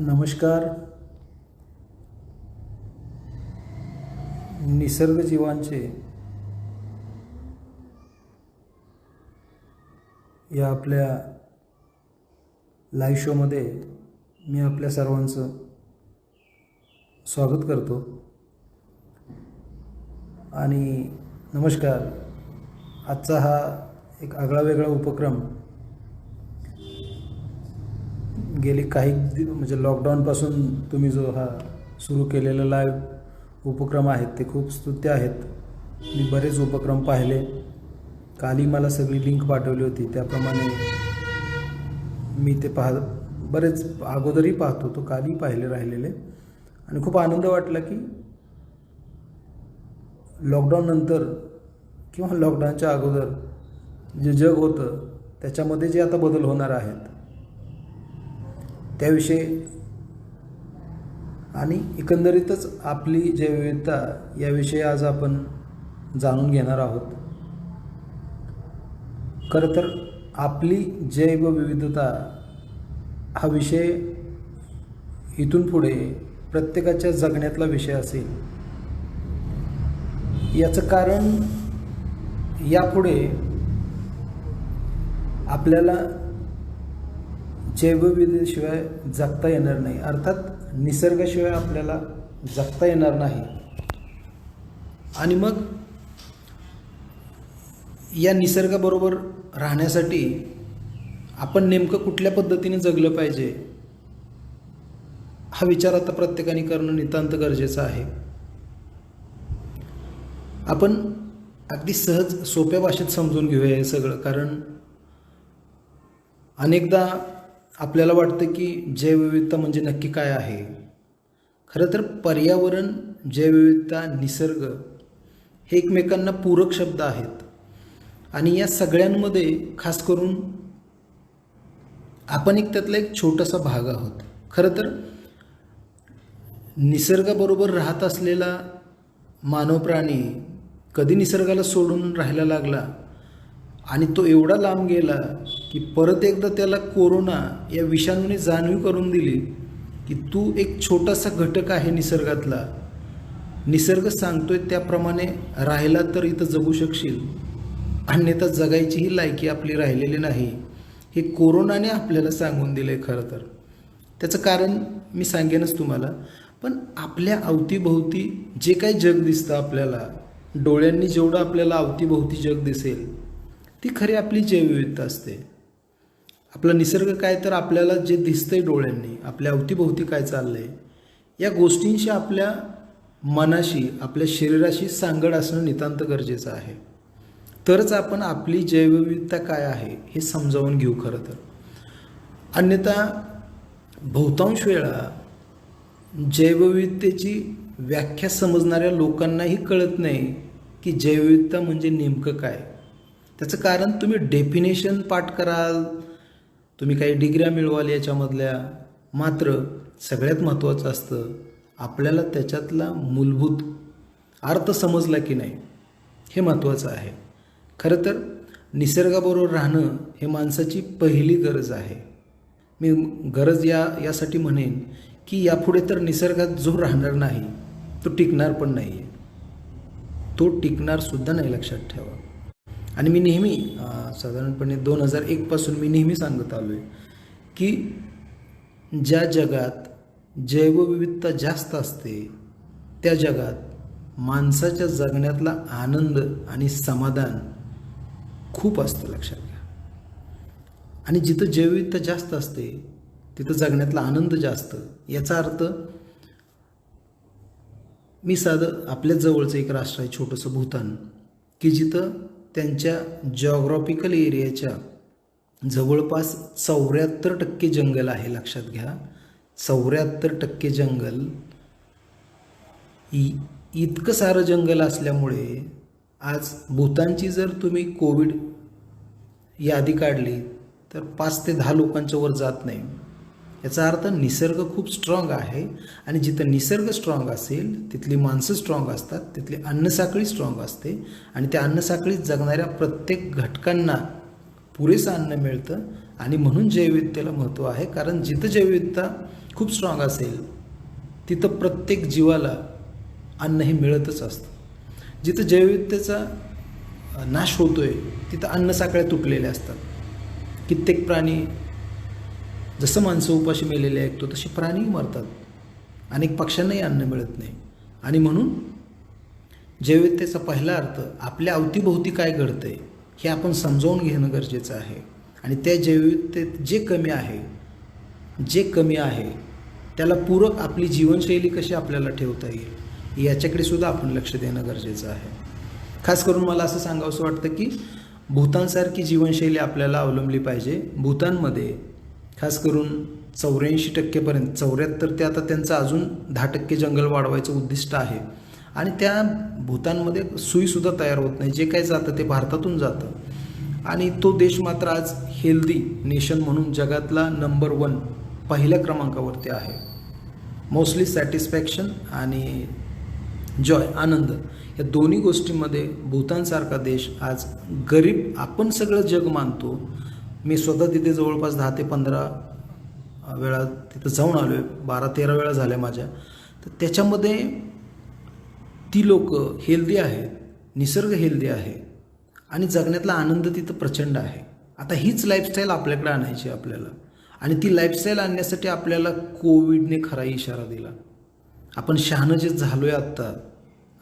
नमस्कार. निसर्ग जीवांचे या आपल्या लाईव्ह शोमध्ये मी आपल्या सर्वांचं स्वागत करतो. आणि नमस्कार. आजचा हा एक आगळावेगळा उपक्रम गेली काही म्हणजे लॉकडाऊनपासून तुम्ही जो हा सुरू केलेला लाईव्ह उपक्रम आहेत ते खूप स्तुत्य आहेत. मी बरेच उपक्रम पाहिले. कालही मला सगळी लिंक पाठवली होती, त्याप्रमाणे मी ते बरेच अगोदरही पाहत होतो, कालही पाहिले राहिलेले. आणि खूप आनंद वाटला की लॉकडाऊन नंतर किंवा लॉकडाऊनच्या अगोदर जे जग होतं त्याच्यामध्ये जे आता बदल होणार आहेत त्याविषयी आणि एकंदरीतच आपली जैवविविधता याविषयी आज आपण जाणून घेणार आहोत. खरं तर आपली जैवविविधता हा विषय इथून पुढे प्रत्येकाच्या जगण्यातला विषय असेल. याचं कारण यापुढे आपल्याला जैवविविधतेशिवाय जगता येणार नाही, अर्थात निसर्गाशिवाय आपल्याला जगता येणार नाही. आणि मग या निसर्गाबरोबर राहण्यासाठी आपण नेमकं कुठल्या पद्धतीने जगलं पाहिजे हा विचार आता प्रत्येकाने करणं नितांत गरजेचं आहे. आपण अगदी सहज सोप्या भाषेत समजून घेऊया हे सगळं. कारण अनेकदा आपल्याला वाटतं की जैवविविधता म्हणजे नक्की काय आहे. खरं तर पर्यावरण, जैवविविधता, निसर्ग हे एकमेकांना पूरक शब्द आहेत. आणि या सगळ्यांमध्ये खास करून आपण त्यातला एक छोटासा भाग आहोत. खरं तर निसर्गाबरोबर राहत असलेला मानव प्राणी कधी निसर्गाला सोडून राहायला लागला आणि तो एवढा लांब गेला की परत एकदा त्याला कोरोना या विषाणूने जाणीव करून दिली की तू एक छोटासा घटक आहे निसर्गातला. निसर्ग सांगतोय त्याप्रमाणे राहिला तर इथं जगू शकशील, अन्यथा जगायचीही लायकी आपली राहिलेली नाही. हे कोरोनाने आपल्याला सांगून दिले. खरं तर त्याचं कारण मी सांगेनच तुम्हाला. पण आपल्या अवतीभोवती जे काही जग दिसतं आपल्याला, डोळ्यांनी जेवढं आपल्याला अवतीभोवती जग दिसेल ती खरी आपली जैवविविधता असते. आपला निसर्ग काय तर आपल्याला जे दिसतंय डोळ्यांनी, आपल्या अवतीभोवती काय चाललंय, या गोष्टींशी आपल्या मनाशी, आपल्या शरीराशी सांगड असणं नितांत गरजेचं आहे. तरच आपण आपली जैवविविधता काय आहे हे समजावून घेऊ. खरं तर अन्यथा बहुतांश वेळा जैवविविधतेची व्याख्या समजणाऱ्या लोकांनाही कळत नाही की जैवविविधता म्हणजे नेमकं काय. त्याचं कारण तुम्ही डेफिनेशन पाठ कराल, तुम्ही काही डिग्र्या मिळवाल याच्यामधल्या, मात्र सगळ्यात महत्त्वाचं असतं आपल्याला त्याच्यातला मूलभूत अर्थ समजला की नाही हे महत्त्वाचं आहे. खरं तर निसर्गाबरोबर राहणं हे माणसाची पहिली गरज आहे. मी गरज यासाठी म्हणेन की यापुढे तर निसर्गात जो राहणार नाही तो टिकणार पण नाही आहे, तो टिकणार सुद्धा नाही, लक्षात ठेवा. आणि मी नेहमी साधारणपणे 2001 पासून मी नेहमी सांगत आलो आहे की ज्या जगात जैवविविधता जास्त असते त्या जगात माणसाच्या जगण्यातला आनंद आणि समाधान खूप असतं, लक्षात घ्या. आणि जिथं जैवविविधता जास्त असते तिथं जगण्यातला आनंद जास्त. याचा अर्थ मी साधं आपल्याच जवळचं एक राष्ट्र आहे छोटंसं भूतान, की जिथं त्यांच्या जॉग्रॉफिकल एरियाच्या जवळपास 74% जंगल आहे. लक्षात घ्या, 74% जंगल. इतकं सारं जंगल असल्यामुळे आज भूतानची जर तुम्ही कोविड यादी काढली तर 5 ते 10 लोकांच्या वर जात नाही. याचा अर्थ निसर्ग खूप स्ट्रॉंग आहे. आणि जिथं निसर्ग स्ट्रॉंग असेल तिथली माणसं स्ट्रॉंग असतात, तिथली अन्नसाखळी स्ट्रॉंग असते आणि त्या अन्नसाखळीत जगणाऱ्या प्रत्येक घटकांना पुरेसं अन्न मिळतं आणि म्हणून जैवविविधतेला महत्त्व आहे. कारण जिथं जैवविविधता खूप स्ट्रॉंग असेल तिथं प्रत्येक जीवाला अन्न हे मिळतच असतं. जिथं जैवविविधतेचा नाश होतोय तिथं अन्न साखळ्या तुटलेल्या असतात. कित्येक प्राणी, जसं माणसं उपाशी मेलेले ऐकतो तसे प्राणीही मरतात. अनेक पक्ष्यांनाही अन्न मिळत नाही. आणि म्हणून जैवविविधतेचा पहिला अर्थ आपल्या अवतीभोवती काय घडतंय हे आपण समजावून घेणं गरजेचं आहे. आणि त्या जैवविविधतेत जे कमी आहे त्याला पूरक आपली जीवनशैली कशी आपल्याला ठेवता येईल याच्याकडे सुद्धा आपण लक्ष देणं गरजेचं आहे. खास करून मला असं सांगावंसं वाटतं की भूतानसारखी जीवनशैली आपल्याला अवलंबली पाहिजे. भूतानमध्ये खास करून 84% 74 ते आता त्यांचं अजून 10% जंगल वाढवायचं उद्दिष्ट आहे. आणि त्या भूतानमध्ये सुईसुद्धा तयार होत नाही. जे काही जातं ते भारतातून जातं. आणि तो देश मात्र आज हेल्दी नेशन म्हणून जगातला नंबर 1 पहिल्या क्रमांकावरती आहे. मोस्टली सॅटिस्फॅक्शन आणि जॉय, आनंद, या दोन्ही गोष्टींमध्ये भूतानसारखा देश आज गरीब, आपण सगळं जग मानतो. मी स्वतः तिथे जवळपास 10 ते 15 वेळा तिथं जाऊन आलो आहे. 12-13 वेळा झाल्या माझ्या. तर त्याच्यामध्ये ती लोक हेल्दी आहेत, निसर्ग हेल्दी आहे आणि जगण्यातला आनंद तिथं प्रचंड आहे. आता हीच लाईफस्टाईल आपल्याकडे आणायची आपल्याला. आणि ती लाईफस्टाईल आणण्यासाठी आपल्याला कोविडने खरा इशारा दिला. आपण शहाणं जे झालो आहे आत्ता,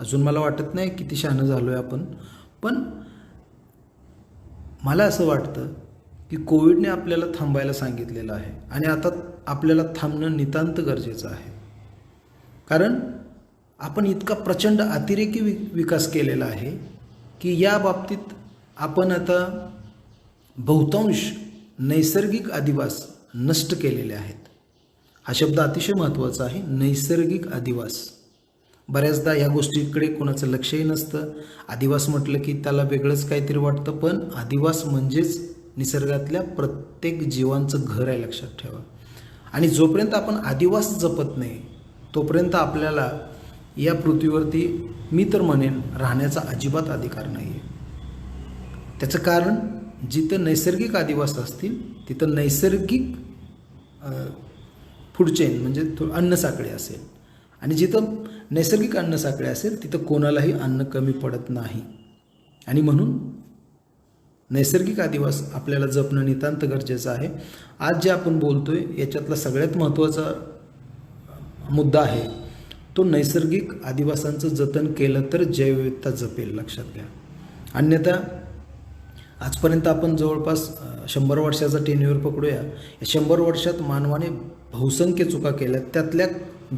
अजून मला वाटत नाही किती शहाणं झालो आहे आपण, पण मला असं वाटतं की कोविडने आपल्याला थांबायला सांगितलेलं आहे. आणि आता आपल्याला थांबणं नितांत गरजेचं आहे. कारण आपण इतका प्रचंड अतिरेकी विकास केलेला आहे की या बाबतीत आपण आता बहुतांश नैसर्गिक अधिवास नष्ट केलेले आहेत. हा शब्द अतिशय महत्त्वाचा आहे, नैसर्गिक अधिवास. बऱ्याचदा या गोष्टीकडे कोणाचं लक्षही नसतं. अधिवास म्हटलं की त्याला वेगळंच काहीतरी वाटतं, पण अधिवास म्हणजेच निसर्गातल्या प्रत्येक जीवांचं घर आहे, लक्षात ठेवा. आणि जोपर्यंत आपण अधिवास जपत नाही तोपर्यंत आपल्याला या पृथ्वीवरती, मी तर म्हणेन, राहण्याचा अजिबात अधिकार नाही आहे. त्याचं कारण, जिथं नैसर्गिक अधिवास असतील तिथं नैसर्गिक फूड चेन म्हणजे अन्नसाखळी असेल. आणि जिथं नैसर्गिक अन्नसाखळी असेल तिथं कोणालाही अन्न कमी पडत नाही. आणि म्हणून नैसर्गिक अधिवास आपल्याला जपणं नितांत गरजेचं आहे. आज जे आपण बोलतोय याच्यातला सगळ्यात महत्त्वाचा मुद्दा आहे तो नैसर्गिक अधिवासांचं जतन केलं तर जैवविविधता जपेल, लक्षात घ्या. अन्यथा आजपर्यंत आपण जवळपास 100 वर्षाचा टेन्युअर पकडूया. या 100 वर्षात मानवाने बहुसंख्य चुका केल्या. त्यातल्या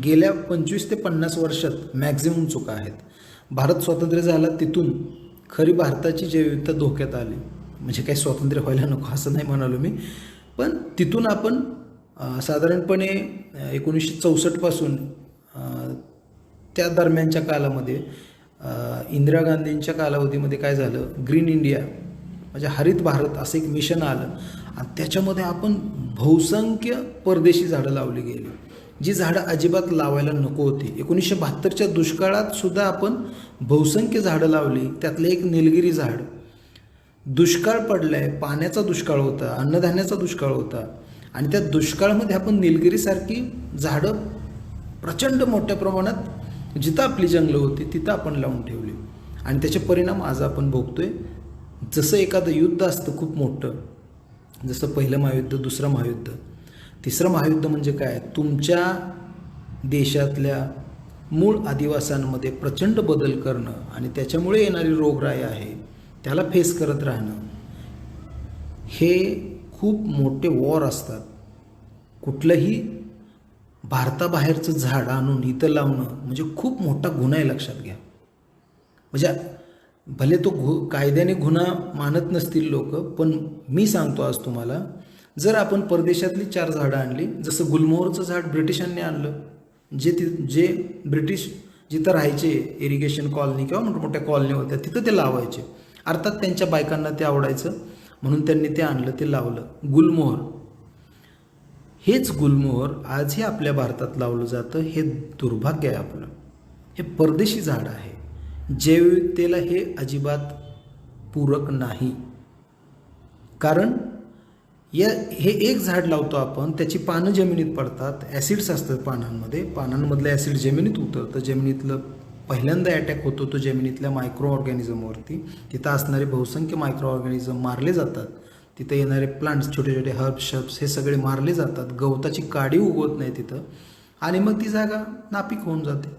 गेल्या 25 ते 50 वर्षात मॅक्झिमम चुका आहेत. भारत स्वातंत्र्य झाला तिथून खरी भारताची जैवविविधता धोक्यात आली. म्हणजे काही स्वातंत्र्य व्हायला नको असं नाही म्हणालो मी, पण तिथून आपण साधारणपणे 1964 पासून त्या दरम्यानच्या कालामध्ये इंदिरा गांधींच्या कालावधीमध्ये काय झालं, ग्रीन इंडिया म्हणजे हरित भारत असं एक मिशन आलं. आणि त्याच्यामध्ये आपण बहुसंख्य परदेशी झाडं लावली गेली, जी झाडं अजिबात लावायला नको होती. 1972च्या दुष्काळात सुद्धा आपण बहुसंख्य झाडं लावली. त्यातलं एक निलगिरी झाड, दुष्काळ पडलाय, पाण्याचा दुष्काळ होता, अन्नधान्याचा दुष्काळ होता, आणि त्या दुष्काळामध्ये आपण निलगिरीसारखी झाडं प्रचंड मोठ्या प्रमाणात जिथं आपली जंगलं होती तिथं आपण लावून ठेवली. आणि त्याचे परिणाम आज आपण भोगतोय. जसं एखादं युद्ध असतं खूप मोठं, जसं पहिलं महायुद्ध, दुसरं महायुद्ध, तिसरं महायुद्ध म्हणजे काय, तुमच्या देशातल्या मूळ आदिवासांमध्ये प्रचंड बदल करणं आणि त्याच्यामुळे येणारी रोगराई आहे त्याला फेस करत राहणं, हे खूप मोठे वॉर असतात. कुठलंही भारताबाहेरचं झाड आणून इथं लावणं म्हणजे खूप मोठा गुन्हा आहे, लक्षात घ्या. म्हणजे भले तो कायद्याने गुन्हा मानत नसतील लोक, पण मी सांगतो आज तुम्हाला, जर आपण परदेशातली 4 झाडं आणली, जसं गुलमोहरचं झाड ब्रिटिशांनी आणलं, जे ब्रिटिश जिथं राहायचे, इरिगेशन कॉलनी किंवा मोठमोठ्या कॉलनी होत्या तिथं ते लावायचे. अर्थात त्यांच्या बायकांना ते आवडायचं म्हणून त्यांनी ते आणलं, ते लावलं. गुलमोहर, हेच गुलमोहर आजही आपल्या भारतात लावलं जातं. हे दुर्भाग्य आहे आपलं. हे परदेशी झाड आहे, जैवविविधतेला हे अजिबात पूरक नाही. कारण हे एक झाड लावतो आपण, त्याची पानं जमिनीत पडतात, ॲसिड्स असतात पानांमध्ये, पानांमधलं ॲसिड जमिनीत उतरतं, जमिनीतलं पहिल्यांदा अटॅक होतो तो जमिनीतल्या मायक्रो ऑर्गॅनिझमवरती. तिथं असणारे बहुसंख्य मायक्रो ऑर्गॅनिझम मारले जातात, तिथं येणारे प्लांट्स, छोटे छोटे हर्ब्स हे सगळे मारले जातात, गवताची काडी उगवत नाही तिथं, आणि मग ती जागा नापीक होऊन जाते.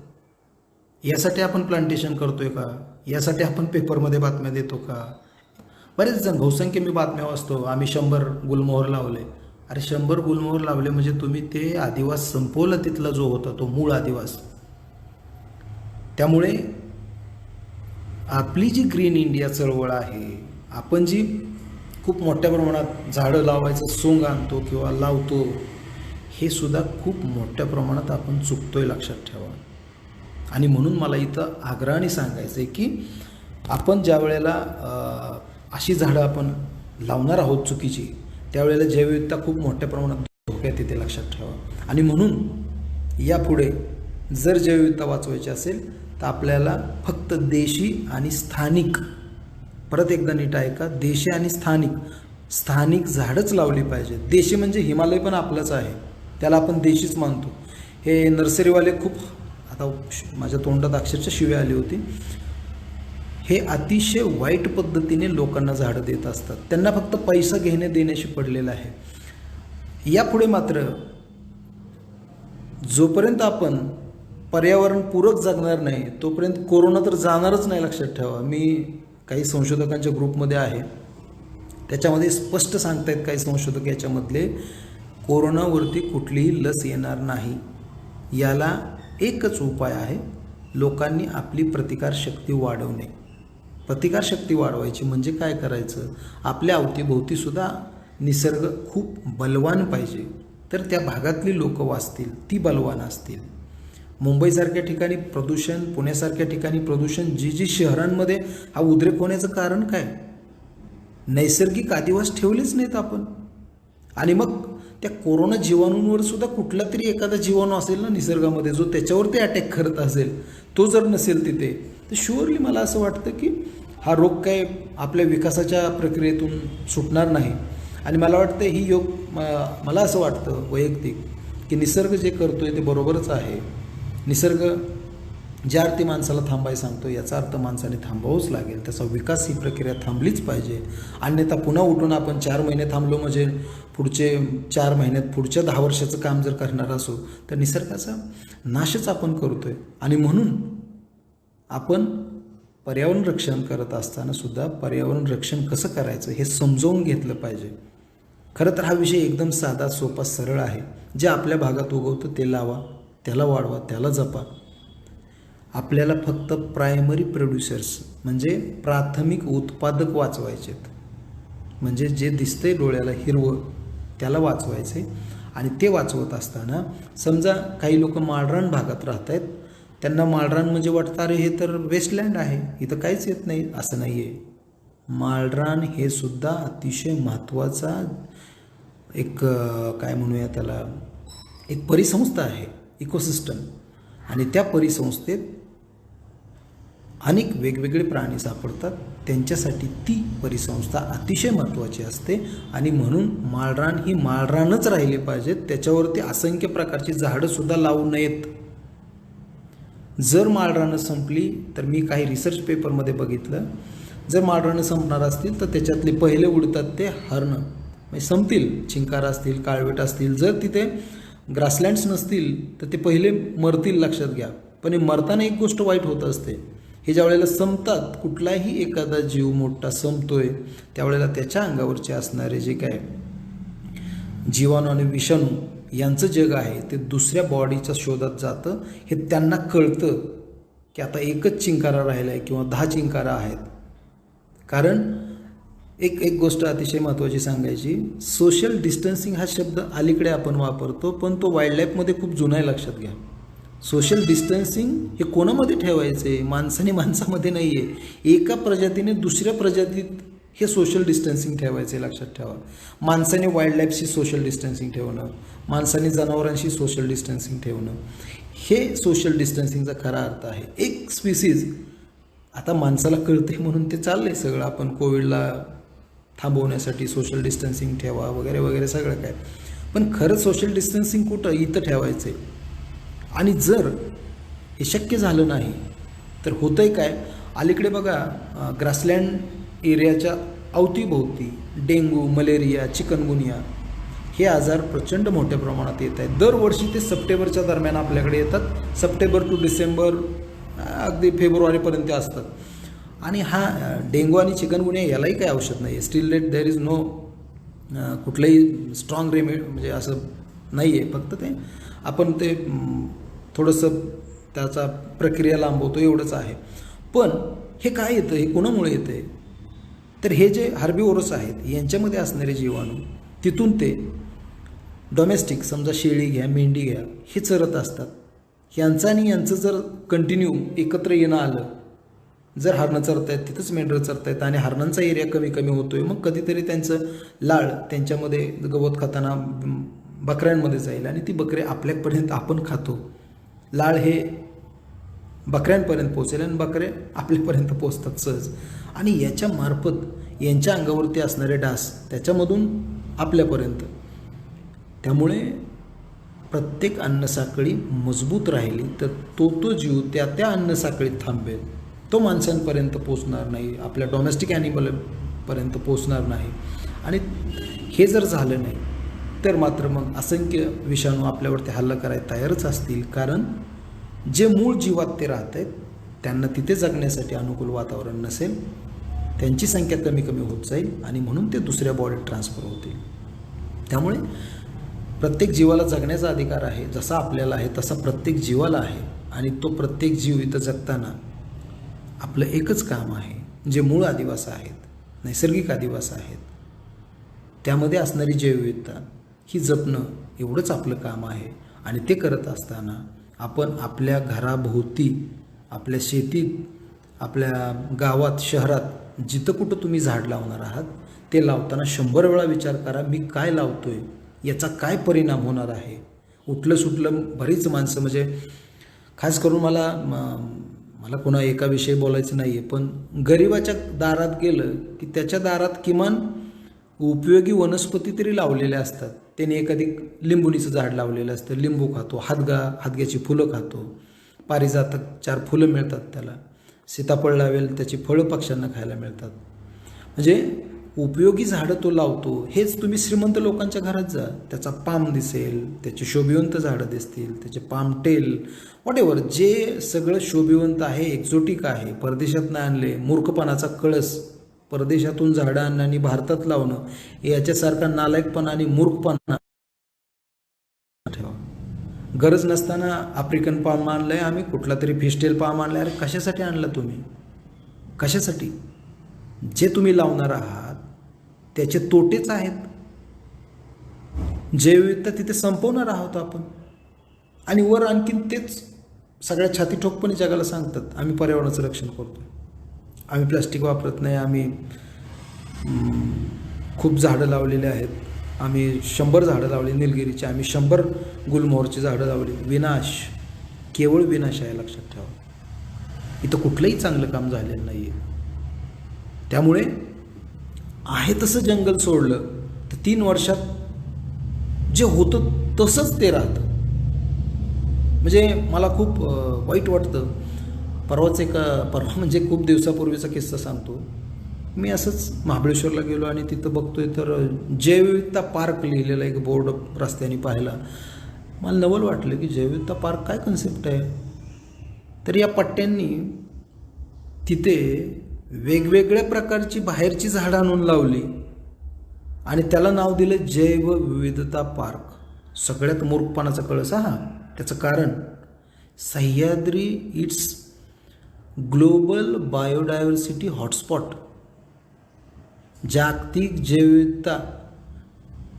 यासाठी आपण प्लांटेशन करतोय का? यासाठी आपण पेपरमध्ये बातम्या देतो का? बरेच जण, बहुसंख्य मी बातम्या वाचतो, आम्ही 100 गुलमोहर लावले. अरे 100 गुलमोहर लावले म्हणजे तुम्ही ते आदिवास संपवला, तिथला जो होता तो मूळ आदिवास. त्यामुळे आपली जी ग्रीन इंडिया चळवळ आहे, आपण जी खूप मोठ्या प्रमाणात झाडं लावायचं सोंग आणतो किंवा लावतो, हे सुद्धा खूप मोठ्या प्रमाणात आपण चुकतोय, लक्षात ठेवा. आणि म्हणून मला इथं आग्रहाने सांगायचं आहे की आपण ज्या वेळेला अशी झाडं आपण लावणार आहोत चुकीची, त्यावेळेला जैवविविधता खूप मोठ्या प्रमाणात धोक्यात येते, लक्षात ठेवा. आणि म्हणून यापुढे जर जैवविविधता वाचवायची असेल तर आपल्याला फक्त देशी आणि स्थानिक, परत एकदा नीट ऐका, देशी आणि स्थानिक झाडंच लावली पाहिजे. देशी म्हणजे हिमालय पण आपलंच आहे, त्याला आपण देशीच मानतो. हे नर्सरीवाले खूप, आता माझ्या तोंडात अक्षरशः शिव्या आली होती, हे अतिशय वाईट पद्धतीने लोकांना झाडं देत असतात. त्यांना फक्त पैसा घेणे देण्याशी पडलेलं आहे. यापुढे मात्र जोपर्यंत आपण पर्यावरणपूरक जगणार नाही तोपर्यंत कोरोना तर जाणारच नाही, लक्षात ठेवा. मी काही संशोधकांच्या ग्रुपमध्ये आहे, त्याच्यामध्ये स्पष्ट सांगतायत काही संशोधक याच्यामधले, कोरोनावरती कुठलीही लस येणार नाही. याला एकच उपाय आहे, लोकांनी आपली प्रतिकारशक्ती वाढवणे. प्रतिकारशक्ती वाढवायची म्हणजे काय करायचं? आपल्या अवतीभोवतीसुद्धा निसर्ग खूप बलवान पाहिजे, तर त्या भागातली लोक वाचतील, ती बलवान असतील. मुंबईसारख्या ठिकाणी प्रदूषण, पुण्यासारख्या ठिकाणी प्रदूषण, जी शहरांमध्ये हा उद्रेक होण्याचं कारण काय? नैसर्गिक आदिवास ठेवलेच नाहीत आपण. आणि मग त्या कोरोना जीवाणूंवर सुद्धा कुठला तरी एखादा जीवाणू असेल ना निसर्गामध्ये, जो त्याच्यावरती अटॅक करत असेल, तो जर नसेल तिथे, तर शुअरली मला असं वाटतं की हा रोग काय आपल्या विकासाच्या प्रक्रियेतून सुटणार नाही. आणि मला वाटतं ही मला असं वाटतं वैयक्तिक की निसर्ग जे करतोय ते बरोबरच आहे. निसर्ग ज्या अर्थी माणसाला थांबायला सांगतो, याचा अर्थ माणसाने थांबावंच लागेल. त्याचा विकास, ही प्रक्रिया थांबलीच पाहिजे. अन्यथा पुन्हा उठून आपण 4 महिने थांबलो म्हणजे पुढचे 4 महिन्यात पुढच्या 10 वर्षाचं काम जर करणार असो तर निसर्गाचा नाशच आपण करतोय. आणि म्हणून आपण पर्यावरण रक्षण करत असताना सुद्धा पर्यावरण रक्षण कसं करायचं हे समजावून घेतलं पाहिजे. खरं तर हा विषय एकदम साधा, सोपा, सरळ आहे. जे आपल्या भागात उगवतं ते लावा, त्याला वाढवा, त्याला जपा. आपल्याला फक्त प्रायमरी प्रोड्युसर्स म्हणजे प्राथमिक उत्पादक वाचवायचेत. म्हणजे जे दिसतंय डोळ्याला हिरवं त्याला वाचवायचे. आणि ते वाचवत असताना समजा काही लोक माळरान भागात राहत आहेत, त्यांना माळरान म्हणजे वाटतं अरे हे तर वेस्टलँड आहे, इथं काहीच येत नाही. असं नाही आहे. माळरान हे सुद्धा अतिशय महत्त्वाचा एक काय म्हणूया त्याला, एक परिसंस्था आहे, इकोसिस्टम. आणि त्या परिसंस्थेत अनेक वेगवेगळे प्राणी सापडतात, त्यांच्यासाठी ती परिसंस्था अतिशय महत्त्वाची असते. आणि म्हणून माळरान ही माळरानच राहिली पाहिजेत, त्याच्यावरती असंख्य प्रकारची झाडंसुद्धा लावू नयेत. जर माळरानं संपली तर मी काही रिसर्च पेपरमध्ये बघितलं, जर माळरानं संपणार असतील तर त्याच्यातले पहिले उडतात ते हरणं, म्हणजे संपतील. चिंकारा असतील, काळवीट असतील, जर तिथे ग्रासलँड्स नसतील तर ते पहिले मरतील, लक्षात घ्या. पण हे मरताना एक गोष्ट वाईट होत असते, हे ज्या वेळेला संपतात, कुठलाही एखादा जीव मोठा संपतोय त्यावेळेला त्याच्या अंगावरचे असणारे जे काय जीवाणू आणि विषाणू यांचं जग आहे ते दुसऱ्या बॉडीच्या शोधात जातं. हे त्यांना कळतं की आता एकच चिंकारा राहिला आहे किंवा 10 चिंकारा आहेत. कारण एक गोष्ट अतिशय महत्त्वाची सांगायची, सोशल डिस्टन्सिंग हा शब्द अलीकडे आपण वापरतो, पण तो वाईल्ड लाईफमध्ये खूप जुना आहे, लक्षात घ्या. सोशल डिस्टन्सिंग हे कोणामध्ये ठेवायचे? माणसाने माणसामध्ये नाही आहे. एका प्रजातीने दुसऱ्या प्रजातीत हे सोशल डिस्टन्सिंग ठेवायचे, लक्षात ठेवा. माणसाने वाईल्ड लाईफशी सोशल डिस्टन्सिंग ठेवणं, माणसाने जनावरांशी सोशल डिस्टन्सिंग ठेवणं, हे सोशल डिस्टन्सिंगचा खरा अर्थ आहे. एक स्पीसीज, आता माणसाला कळते म्हणून ते चाललंय सगळं. आपण कोविडला थांबवण्यासाठी सोशल डिस्टन्सिंग ठेवा वगैरे वगैरे सगळं काय. पण खरं सोशल डिस्टन्सिंग कुठं, इथं ठेवायचं आहे. आणि जर हे शक्य झालं नाही तर होतं आहे काय, अलीकडे बघा ग्रासलँड एरियाच्या अवतीभोवती डेंग्यू, मलेरिया, चिकनगुनिया हे आजार प्रचंड मोठ्या प्रमाणात येत आहेत. दरवर्षी ते सप्टेंबरच्या दरम्यान आपल्याकडे येतात. सप्टेंबर टू डिसेंबर, अगदी फेब्रुवारीपर्यंत असतात. आणि हा डेंग्यू आणि चिकनगुनिया यालाही काही औषध नाही आहे. Still let there is no कुठलंही स्ट्रॉंग म्हणजे असं नाही आहे. फक्त ते आपण ते थोडंसं त्याचा प्रक्रिया लांबवतो एवढंच आहे. पण हे काय येतं, हे कोणामुळे येतं आहे, तर हे जे हार्बिवोरस आहेत यांच्यामध्ये असणारे जीवाणू तिथून ते डोमेस्टिक, समजा शेळी घ्या, मेंढी घ्या, हे चरत असतात. यांचं आणि यांचं जर कंटिन्यू एकत्र येणं आलं, जर हरणं चरत आहेत तिथंच मेंढरं चरत आहेत आणि हरणांचा एरिया कमी कमी होतो आहे, मग कधीतरी त्यांचं लाळ त्यांच्यामध्ये गवत खाताना बकऱ्यांमध्ये जाईल आणि ती बकरे आपल्यापर्यंत आपण खातो. लाळ हे बकऱ्यांपर्यंत पोचेल आणि बकरे आपल्यापर्यंत पोचतात सहज. आणि याच्या मार्फत यांच्या अंगावरती असणारे डास त्याच्यामधून आपल्यापर्यंत. त्यामुळे प्रत्येक अन्नसाखळी मजबूत राहिली तर तो जीव त्या अन्नसाखळीत थांबेल. तो माणसांपर्यंत पोचणार नाही, आपल्या डोमेस्टिक ॲनिमलपर्यंत पोचणार नाही. आणि हे जर झालं नाही तर मात्र मग असंख्य विषाणू आपल्यावरती हल्ला करायला तयारच असतील. कारण जे मूळ जीवात ते राहत आहेत त्यांना तिथे जगण्यासाठी अनुकूल वातावरण नसेल, त्यांची संख्या कमी कमी होत जाईल आणि म्हणून ते दुसऱ्या बॉडीत ट्रान्सफर होतील. त्यामुळे प्रत्येक जीवाला जगण्याचा अधिकार आहे. जसा आपल्याला आहे तसा प्रत्येक जीवाला आहे. आणि तो प्रत्येक जीव इथं जगताना आपलं एकच काम आहे, जे मूळ आदिवास आहेत, नैसर्गिक आदिवास आहेत, त्यामध्ये असणारी जैवविविधता ही जपणं एवढंच आपलं काम आहे. आणि ते करत असताना आपण आपल्या घराभोवती, आपल्या शेतीत, आपल्या गावात, शहरात जिथं कुठं तुम्ही झाड लावणार आहात ते लावताना 100 वेळा विचार करा, मी काय लावतोय, याचा काय परिणाम होणार आहे. उठलं सुटलं बरीच माणसं, म्हणजे खास करून मला कोणा एकाविषयी बोलायचं नाही आहे, पण गरिबाच्या दारात गेलं की त्याच्या दारात किमान उपयोगी वनस्पती तरी लावलेल्या असतात. त्याने एखादी लिंबुनीचं झाड लावलेलं असतं, लिंबू खातो, हादग्याची फुलं खातो, पारिजातक 4 फुलं मिळतात त्याला, सीताफळ लावेल त्याची फळं पक्ष्यांना खायला मिळतात. म्हणजे उपयोगी झाडं तो लावतो. हेच तुम्ही श्रीमंत लोकांच्या घरात जा, त्याचा पाम दिसेल, त्याची शोभिवंत झाडं दिसतील, त्याचे पाम टेल, वॉटेवर जे सगळं शोभिवंत आहे, एक्झोटिक आहे, परदेशातनं आणले, मूर्खपणाचा कळस, परदेशातून झाडं आणणं आणि भारतात लावणं याच्यासारखा नालायकपणा आणि मूर्खपणा ठेवा. गरज नसताना आफ्रिकन पाम आणलंय आम्ही, कुठला तरी फिस्टेल पाम आणलाय. अरे कशासाठी आणला तुम्ही, कशासाठी? जे तुम्ही लावणार आहात त्याचे तोटेच आहेत. जैवविविधता तिथे संपवणार आहोत आपण. आणि वर आणखीन तेच सगळ्या छाती ठोकपणे जगाला सांगतात आम्ही पर्यावरणाचं रक्षण करतो, आम्ही प्लास्टिक वापरत नाही, आम्ही खूप झाडं लावलेली आहेत, आम्ही 100 झाडं लावली निलगिरीची, आम्ही 100 गुलमोहरची झाडं लावली. विनाश, केवळ विनाश आहे, लक्षात ठेवा. इथं कुठलंही चांगलं काम झालेलं नाही आहे. त्यामुळे आहे तसं जंगल सोडलं तर 3 वर्षात जे होतं तसंच ते राहतं. म्हणजे मला खूप वाईट वाटतं. परवा म्हणजे खूप दिवसापूर्वीचा किस्सा सांगतो. मी असंच महाबळेश्वरला गेलो आणि तिथं बघतोय तर जैवविविधता पार्क लिहिलेला एक बोर्ड रस्त्याने पाहिला. मला नवल वाटलं की जैवविविधता पार्क काय कन्सेप्ट आहे. तर या पट्ट्यांनी तिथे वेगवेगळ्या प्रकारची बाहेरची झाडं आणून लावली आणि त्याला नाव दिलं जैवविविधता पार्क. सगळ्यात मूर्खपणाचा कळस हा. त्याचं कारण Sahyadri it's global biodiversity hotspot, जागतिक जैवविविधता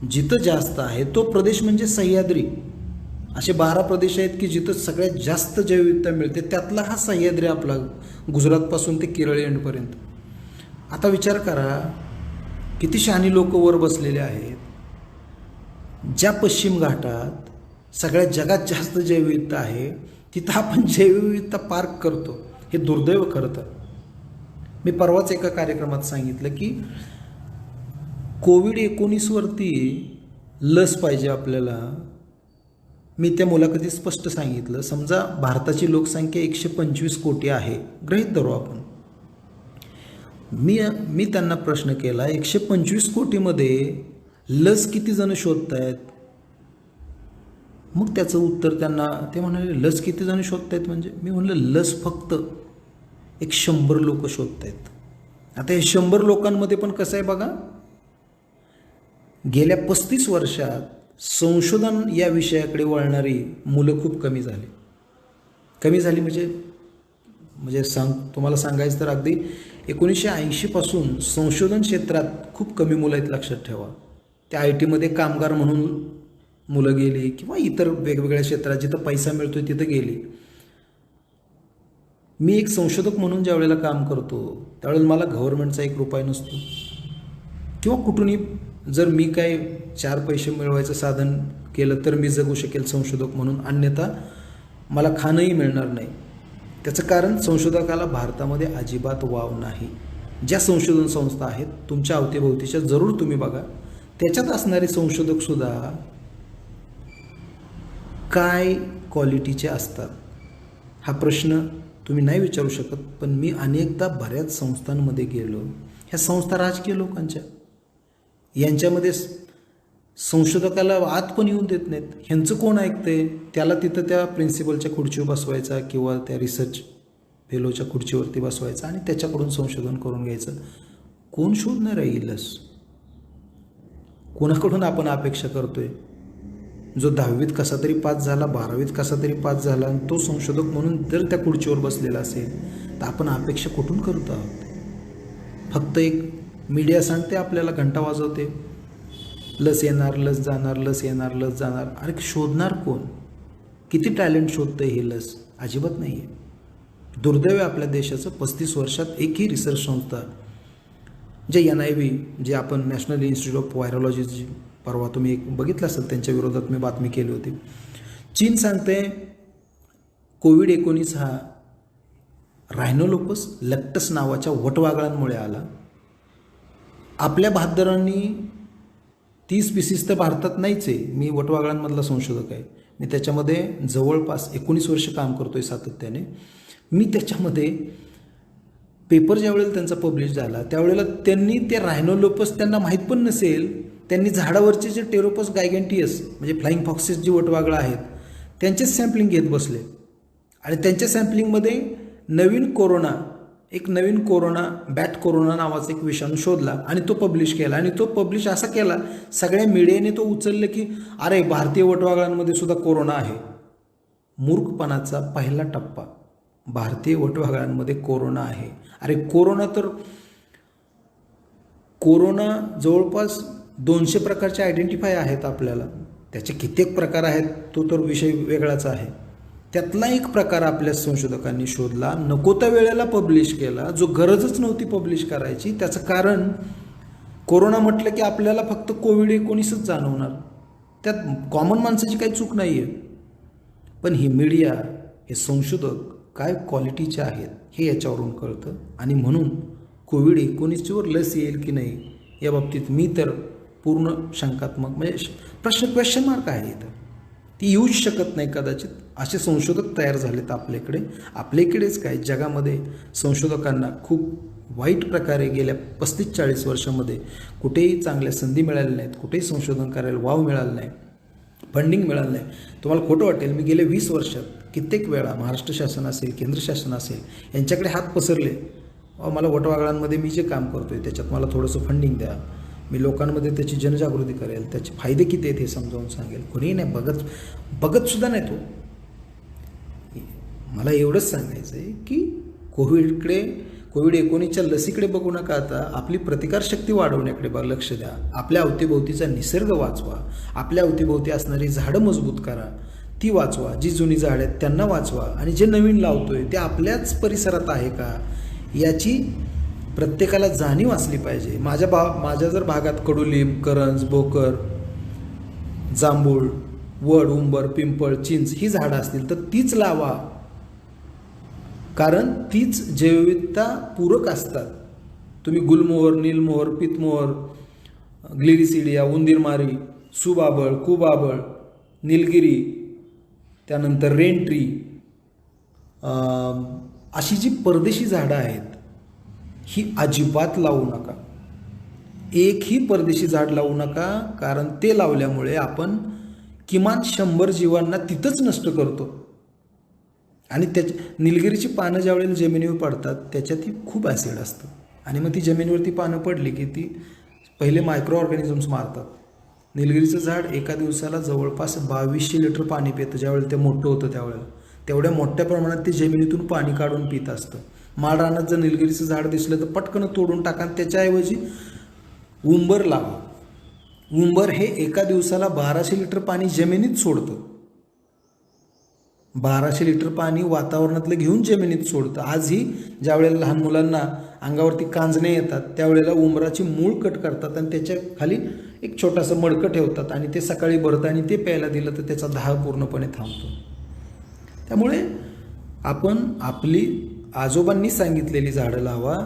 जिथं जास्त आहे तो प्रदेश म्हणजे सह्याद्री. असे 12 प्रदेश आहेत की जिथं सगळ्यात जास्त जैवविविधता मिळते, त्यातला हा सह्याद्री आपला, गुजरातपासून ते केरळ एंडपर्यंत. आता विचार करा किती शहाणी लोक वर बसलेले आहेत. ज्या पश्चिम घाटात सगळ्यात जगात जास्त जैवविविधता आहे तिथं आपण जैवविविधता पार्क करतो. हे दुर्दैव खरं तर. मी परवाच एका कार्यक्रमात सांगितलं की कोविड-19वरती लस पाहिजे आपल्याला. मी त्या मुलाखतीत स्पष्ट सांगितलं, समजा भारताची लोकसंख्या 125 कोटी आहे, गृहीत धरू आपण. मी त्यांना प्रश्न केला, 125 कोटीमध्ये लस किती जण शोधतायत? मग त्याचं उत्तर त्यांना ते म्हणाले, लस किती जण शोधतायत म्हणजे? मी म्हणलं, लस फक्त 100 लोक शोधतायत. आता हे 100 लोकांमध्ये पण कसं आहे बघा, गेल्या 35 वर्षात संशोधन या विषयाकडे वळणारी मुलं खूप कमी झाली. कमी झाली म्हणजे तुम्हाला सांगायचं तर अगदी 1980 पासून संशोधन क्षेत्रात खूप कमी मुलं आहेत, लक्षात ठेवा. त्या IT मध्ये कामगार म्हणून मुलं गेली किंवा इतर वेगवेगळ्या क्षेत्रात जिथं पैसा मिळतो तिथं गेली. मी एक संशोधक म्हणून ज्या वेळेला काम करतो त्यावेळेला मला गव्हर्नमेंटचा 1 रुपया नसतो किंवा कुठूनही जर मी काय 4 पैसे मिळवायचं साधन केलं तर मी जगू शकेल संशोधक म्हणून, अन्यथा मला खाणंही मिळणार नाही. त्याचं कारण संशोधकाला भारतामध्ये अजिबात वाव नाही. ज्या संशोधन संस्था आहेत तुमच्या अवतीभोवतीच्या जरूर तुम्ही बघा, त्याच्यात असणारे संशोधकसुद्धा काय क्वालिटीचे असतात हा प्रश्न तुम्ही नाही विचारू शकत. पण मी अनेकदा बऱ्याच संस्थांमध्ये गेलो, ह्या संस्था राजकीय लोकांच्या, यांच्यामध्ये संशोधकाला आत पण येऊन देत नाहीत. ह्यांचं कोण ऐकतंय? त्याला तिथं त्या प्रिन्सिपलच्या खुर्चीवर बसवायचा किंवा त्या रिसर्च फेलोच्या खुर्चीवरती बसवायचा आणि त्याच्याकडून संशोधन करून घ्यायचं. कोण शोधणार आहे ही लस? कोणाकडून आपण अपेक्षा करतोय? जो 10वीत कसा तरी पास झाला, 12वीत कसा तरी पास झाला आणि तो संशोधक म्हणून जर त्या खुर्चीवर बसलेला असेल तर आपण अपेक्षा कुठून करत आहोत? फक्त एक मीडिया सांगते आपल्याला, घंटा वाजवते, लस येणार, लस जाणार, लस येणार, लस जाणार. अरे शोधणार कोण? किती टॅलेंट शोधतंय ही लस? अजिबात नाही आहे. दुर्दैव आहे आपल्या देशाचं. 35 वर्षात एकही रिसर्च संस्था, जे NIV, जे आपण नॅशनल इन्स्टिट्यूट ऑफ व्हायरोलॉजी, परवा तुम्ही एक बघितलं असेल, त्यांच्या विरोधात मी बातमी केली होती. चीन सांगते कोविड-19 हा रायनोलोपस लॅक्टस नावाच्या वटवागळांमुळे आला. आपल्या बहादरांनी 30 स्पीसीज तर भारतात नाहीच आहे. मी वटवागळांमधला संशोधक आहे. मी त्याच्यामध्ये जवळपास 19 वर्ष काम करतो आहे सातत्याने. मी त्याच्यामध्ये पेपर ज्यावेळेला त्यांचा पब्लिश झाला त्यावेळेला त्यांनी ते रायनोलोपस, त्यांना माहीत पण नसेल, त्यांनी झाडावरचे जे टेरोपस गायगॅन्टियस म्हणजे फ्लाइंग फॉक्सेस जी वटवागळं आहेत त्यांचेच सॅम्पलिंग घेत बसले आणि त्यांच्या सॅम्पलिंगमध्ये एक नवीन कोरोना बॅट कोरोना नावाचा एक विषाणू शोधला आणि तो पब्लिश केला. आणि तो पब्लिश असा केला, सगळ्या मीडियाने तो उचललं की अरे भारतीय वटवागळांमध्ये सुद्धा कोरोना आहे. मूर्खपणाचा पहिला टप्पा, भारतीय वटवागळांमध्ये कोरोना आहे. अरे कोरोना जवळपास 200 प्रकारचे आयडेंटिफाय आहेत आपल्याला. त्याचे कित्येक प्रकार आहेत तो तर विषय वेगळाच आहे. त्यातला एक प्रकार आपल्या संशोधकांनी शोधला, नको त्या वेळेला पब्लिश केला, जो गरजच नव्हती पब्लिश करायची. त्याचं कारण, कोरोना म्हटलं की आपल्याला फक्त कोविड-19च जाणवणार, त्यात कॉमन माणसाची काही चूक नाही आहे. पण ही मीडिया, हे संशोधक काय क्वालिटीचे आहेत हे याच्यावरून कळतं. आणि म्हणून कोविड-19वर लस येईल की नाही या बाबतीत मी तर पूर्ण शंकात्मक, म्हणजे प्रश्न क्वेश्चन मार्क आहे इथं. ती येऊच शकत नाही कदाचित. असे संशोधक तयार झालेत आपल्याकडे. आपल्याकडेच काय, जगामध्ये संशोधकांना खूप वाईट प्रकारे गेल्या 35-40 वर्षामध्ये कुठेही चांगल्या संधी मिळाल्या नाहीत, कुठेही संशोधन करायला वाव मिळाला नाही, फंडिंग मिळालं नाही. तुम्हाला खोटं वाटेल, मी गेल्या 20 वर्षात कित्येक वेळा महाराष्ट्र शासन असेल, केंद्र शासन असेल, यांच्याकडे हात पसरले. मला वटवागळांमध्ये मी जे काम करतो आहे त्याच्यात मला थोडंसं फंडिंग द्या, मी लोकांमध्ये त्याची जनजागृती करेल, त्याचे फायदे किती आहेत हे समजावून सांगेल. कोणीही नाही बघतसुद्धा नाही तो. मला एवढंच सांगायचं आहे की कोविड-19च्या लसीकडे बघू नका, आता आपली प्रतिकारशक्ती वाढवण्याकडे लक्ष द्या. आपल्या अवतीभोवतीचा निसर्ग वाचवा, आपल्या अवतीभोवती असणारी झाडं मजबूत करा, ती वाचवा. जी जुनी झाडं आहेत त्यांना वाचवा आणि जे नवीन लावतोय ते आपल्याच परिसरात आहे का याची प्रत्येकाला जाणीव असली पाहिजे. माझ्या जर भागात कडुलिंब, करंज, भोकर, जांभूळ, वड, उंबर, पिंपळ, चिंच ही झाडं असतील तर तीच लावा, कारण तीच जैवविविधता पूरक असतात. तुम्ही गुलमोहर, नीलमोहर, पीतमोहर, ग्लिरिसिडिया, उंदीरमारी, सुबाबळ, कुबाबळ, निलगिरी, त्यानंतर रेनट्री, अशी जी परदेशी झाडं आहेत ही अजिबात लावू नका. एकही परदेशी झाड लावू नका, कारण ते लावल्यामुळे आपण किमान 100 जीवांना तिथंच नष्ट करतो. आणि निलगिरीची पानं ज्या वेळेला जमिनीवर पडतात त्याच्यात खूप ॲसिड असतं आणि मग ती जमिनीवरती पानं पडली की ती पहिले मायक्रो ऑर्गॅनिझम्स मारतात. निलगिरीचं झाड एका दिवसाला जवळपास 2200 लिटर पाणी पितं. ज्यावेळेला ते मोठं होतं त्यावेळेला तेवढ्या मोठ्या प्रमाणात ते जमिनीतून पाणी काढून पित असतं. माळरानात जर निलगिरीचं झाड दिसलं तर पटकन तोडून टाका. त्याच्याऐवजी उंबर लावा. उंबर हे एका दिवसाला 1200 लिटर पाणी जमिनीत सोडतं. 1200 लिटर पाणी वातावरणातलं घेऊन जमिनीत सोडतं. आजही ज्या वेळेला लहान मुलांना अंगावरती कांजणे येतात त्यावेळेला उंबराची मूळ कट करतात आणि त्याच्या खाली एक छोटासा मडकं ठेवतात आणि ते सकाळी भरतं आणि ते प्यायला दिलं तर त्याचा दाह पूर्णपणे थांबतो. त्यामुळे आपण आपली आजोबांनी सांगितलेली झाडं लावा.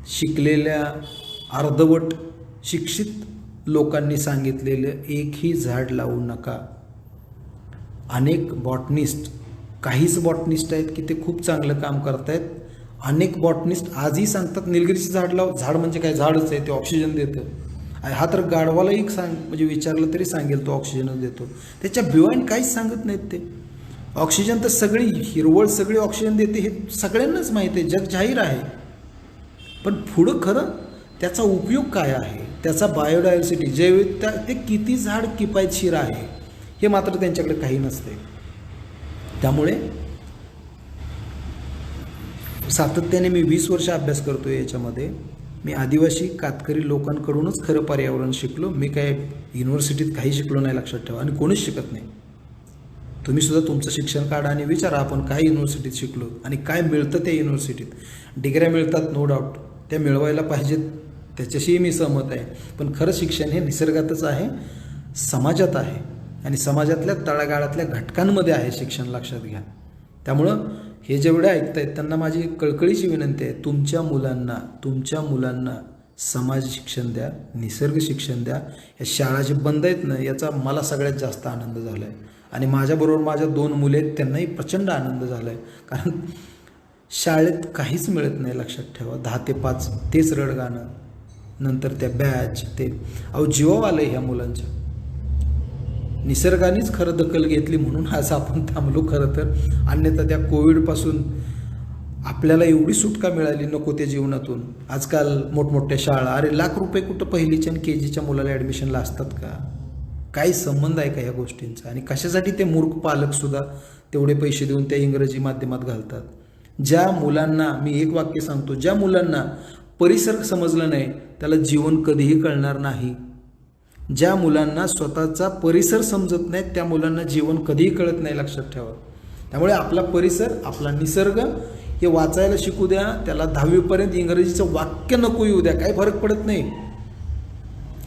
शिकलेल्या अर्धवट शिक्षित लोकांनी सांगितलेलं एकही झाड लावू नका. अनेक बॉटनिस्ट, काहीच बॉटनिस्ट आहेत की ते खूप चांगलं काम करत आहेत. अनेक बॉटनिस्ट आजही सांगतात निलगिरीचं झाड लाव. झाड म्हणजे काय, झाडच आहे, ते ऑक्सिजन देतं. हा तर गाढवालाही म्हणजे विचारलं तरी सांगेल तो ऑक्सिजनच देतो. त्याच्या बिवाईन काहीच सांगत नाहीत ते. ऑक्सिजन तर सगळी हिरवळ सगळी ऑक्सिजन देते हे सगळ्यांनाच माहीत आहे, जग जाहीर आहे. पण पुढं खरं त्याचा उपयोग काय आहे, त्याचा बायोडायव्हर्सिटी, जैविकता, ते किती झाड किफायतशीर आहे हे मात्र त्यांच्याकडे काही नसते. त्यामुळे सातत्याने मी 20 वर्ष अभ्यास करतो याच्यामध्ये. मी आदिवासी कातकरी लोकांकडूनच खरं पर्यावरण शिकलो. मी काय युनिव्हर्सिटीत काही शिकलो नाही, लक्षात ठेवा, आणि कोणीच शिकत नाही. तुम्ही सुद्धा तुमचं शिक्षण काढा आणि विचारा आपण काय युनिव्हर्सिटीत शिकलो आणि काय मिळतं त्या युनिव्हर्सिटीत. डिग्र्या मिळतात नो डाऊट, त्या मिळवायला पाहिजेत, त्याच्याशीही मी सहमत आहे. पण खरं शिक्षण हे निसर्गातच आहे, समाजात आहे आणि समाजातल्या तळागाळातल्या घटकांमध्ये आहे शिक्षण, लक्षात घ्या. त्यामुळं हे जेवढे ऐकत आहेत त्यांना माझी कळकळीची विनंती आहे, तुमच्या मुलांना समाज शिक्षण द्या, निसर्ग शिक्षण द्या. या शाळा जे बंद आहेत ना याचा मला सगळ्यात जास्त आनंद झाला आहे. आणि माझ्याबरोबर माझ्या 2 मुले आहेत त्यांनाही प्रचंड आनंद झाला आहे. कारण शाळेत काहीच मिळत नाही, लक्षात ठेवा. 10 ते 5 तेच रडगाणं, नंतर त्या बॅच, ते जीवावर आलं ह्या मुलांच्या. निसर्गानेच खरं दखल घेतली म्हणून आज आपण थांबलो खरं तर. अन्यथा त्या कोविडपासून आपल्याला एवढी सुटका मिळाली नको त्या जीवनातून. आजकाल मोठमोठ्या शाळा, अरे लाख रुपये कुठं पहिलीच्या आणि KGच्या मुलाला ॲडमिशनला असतात का? काही संबंध आहे का ह्या गोष्टींचा? आणि कशासाठी ते मूर्ख पालकसुद्धा तेवढे पैसे देऊन त्या इंग्रजी माध्यमात घालतात. ज्या मुलांना, मी एक वाक्य सांगतो, ज्या मुलांना परिसर समजलं नाही त्याला जीवन कधीही कळणार नाही. ज्या मुलांना स्वतःचा परिसर समजत नाही त्या मुलांना जीवन कधीही कळत नाही, लक्षात ठेवा. त्यामुळे आपला परिसर, आपला निसर्ग हे वाचायला शिकू द्या. त्याला 10वीपर्यंत इंग्रजीचं वाक्य नको येऊ द्या, काही फरक पडत नाही,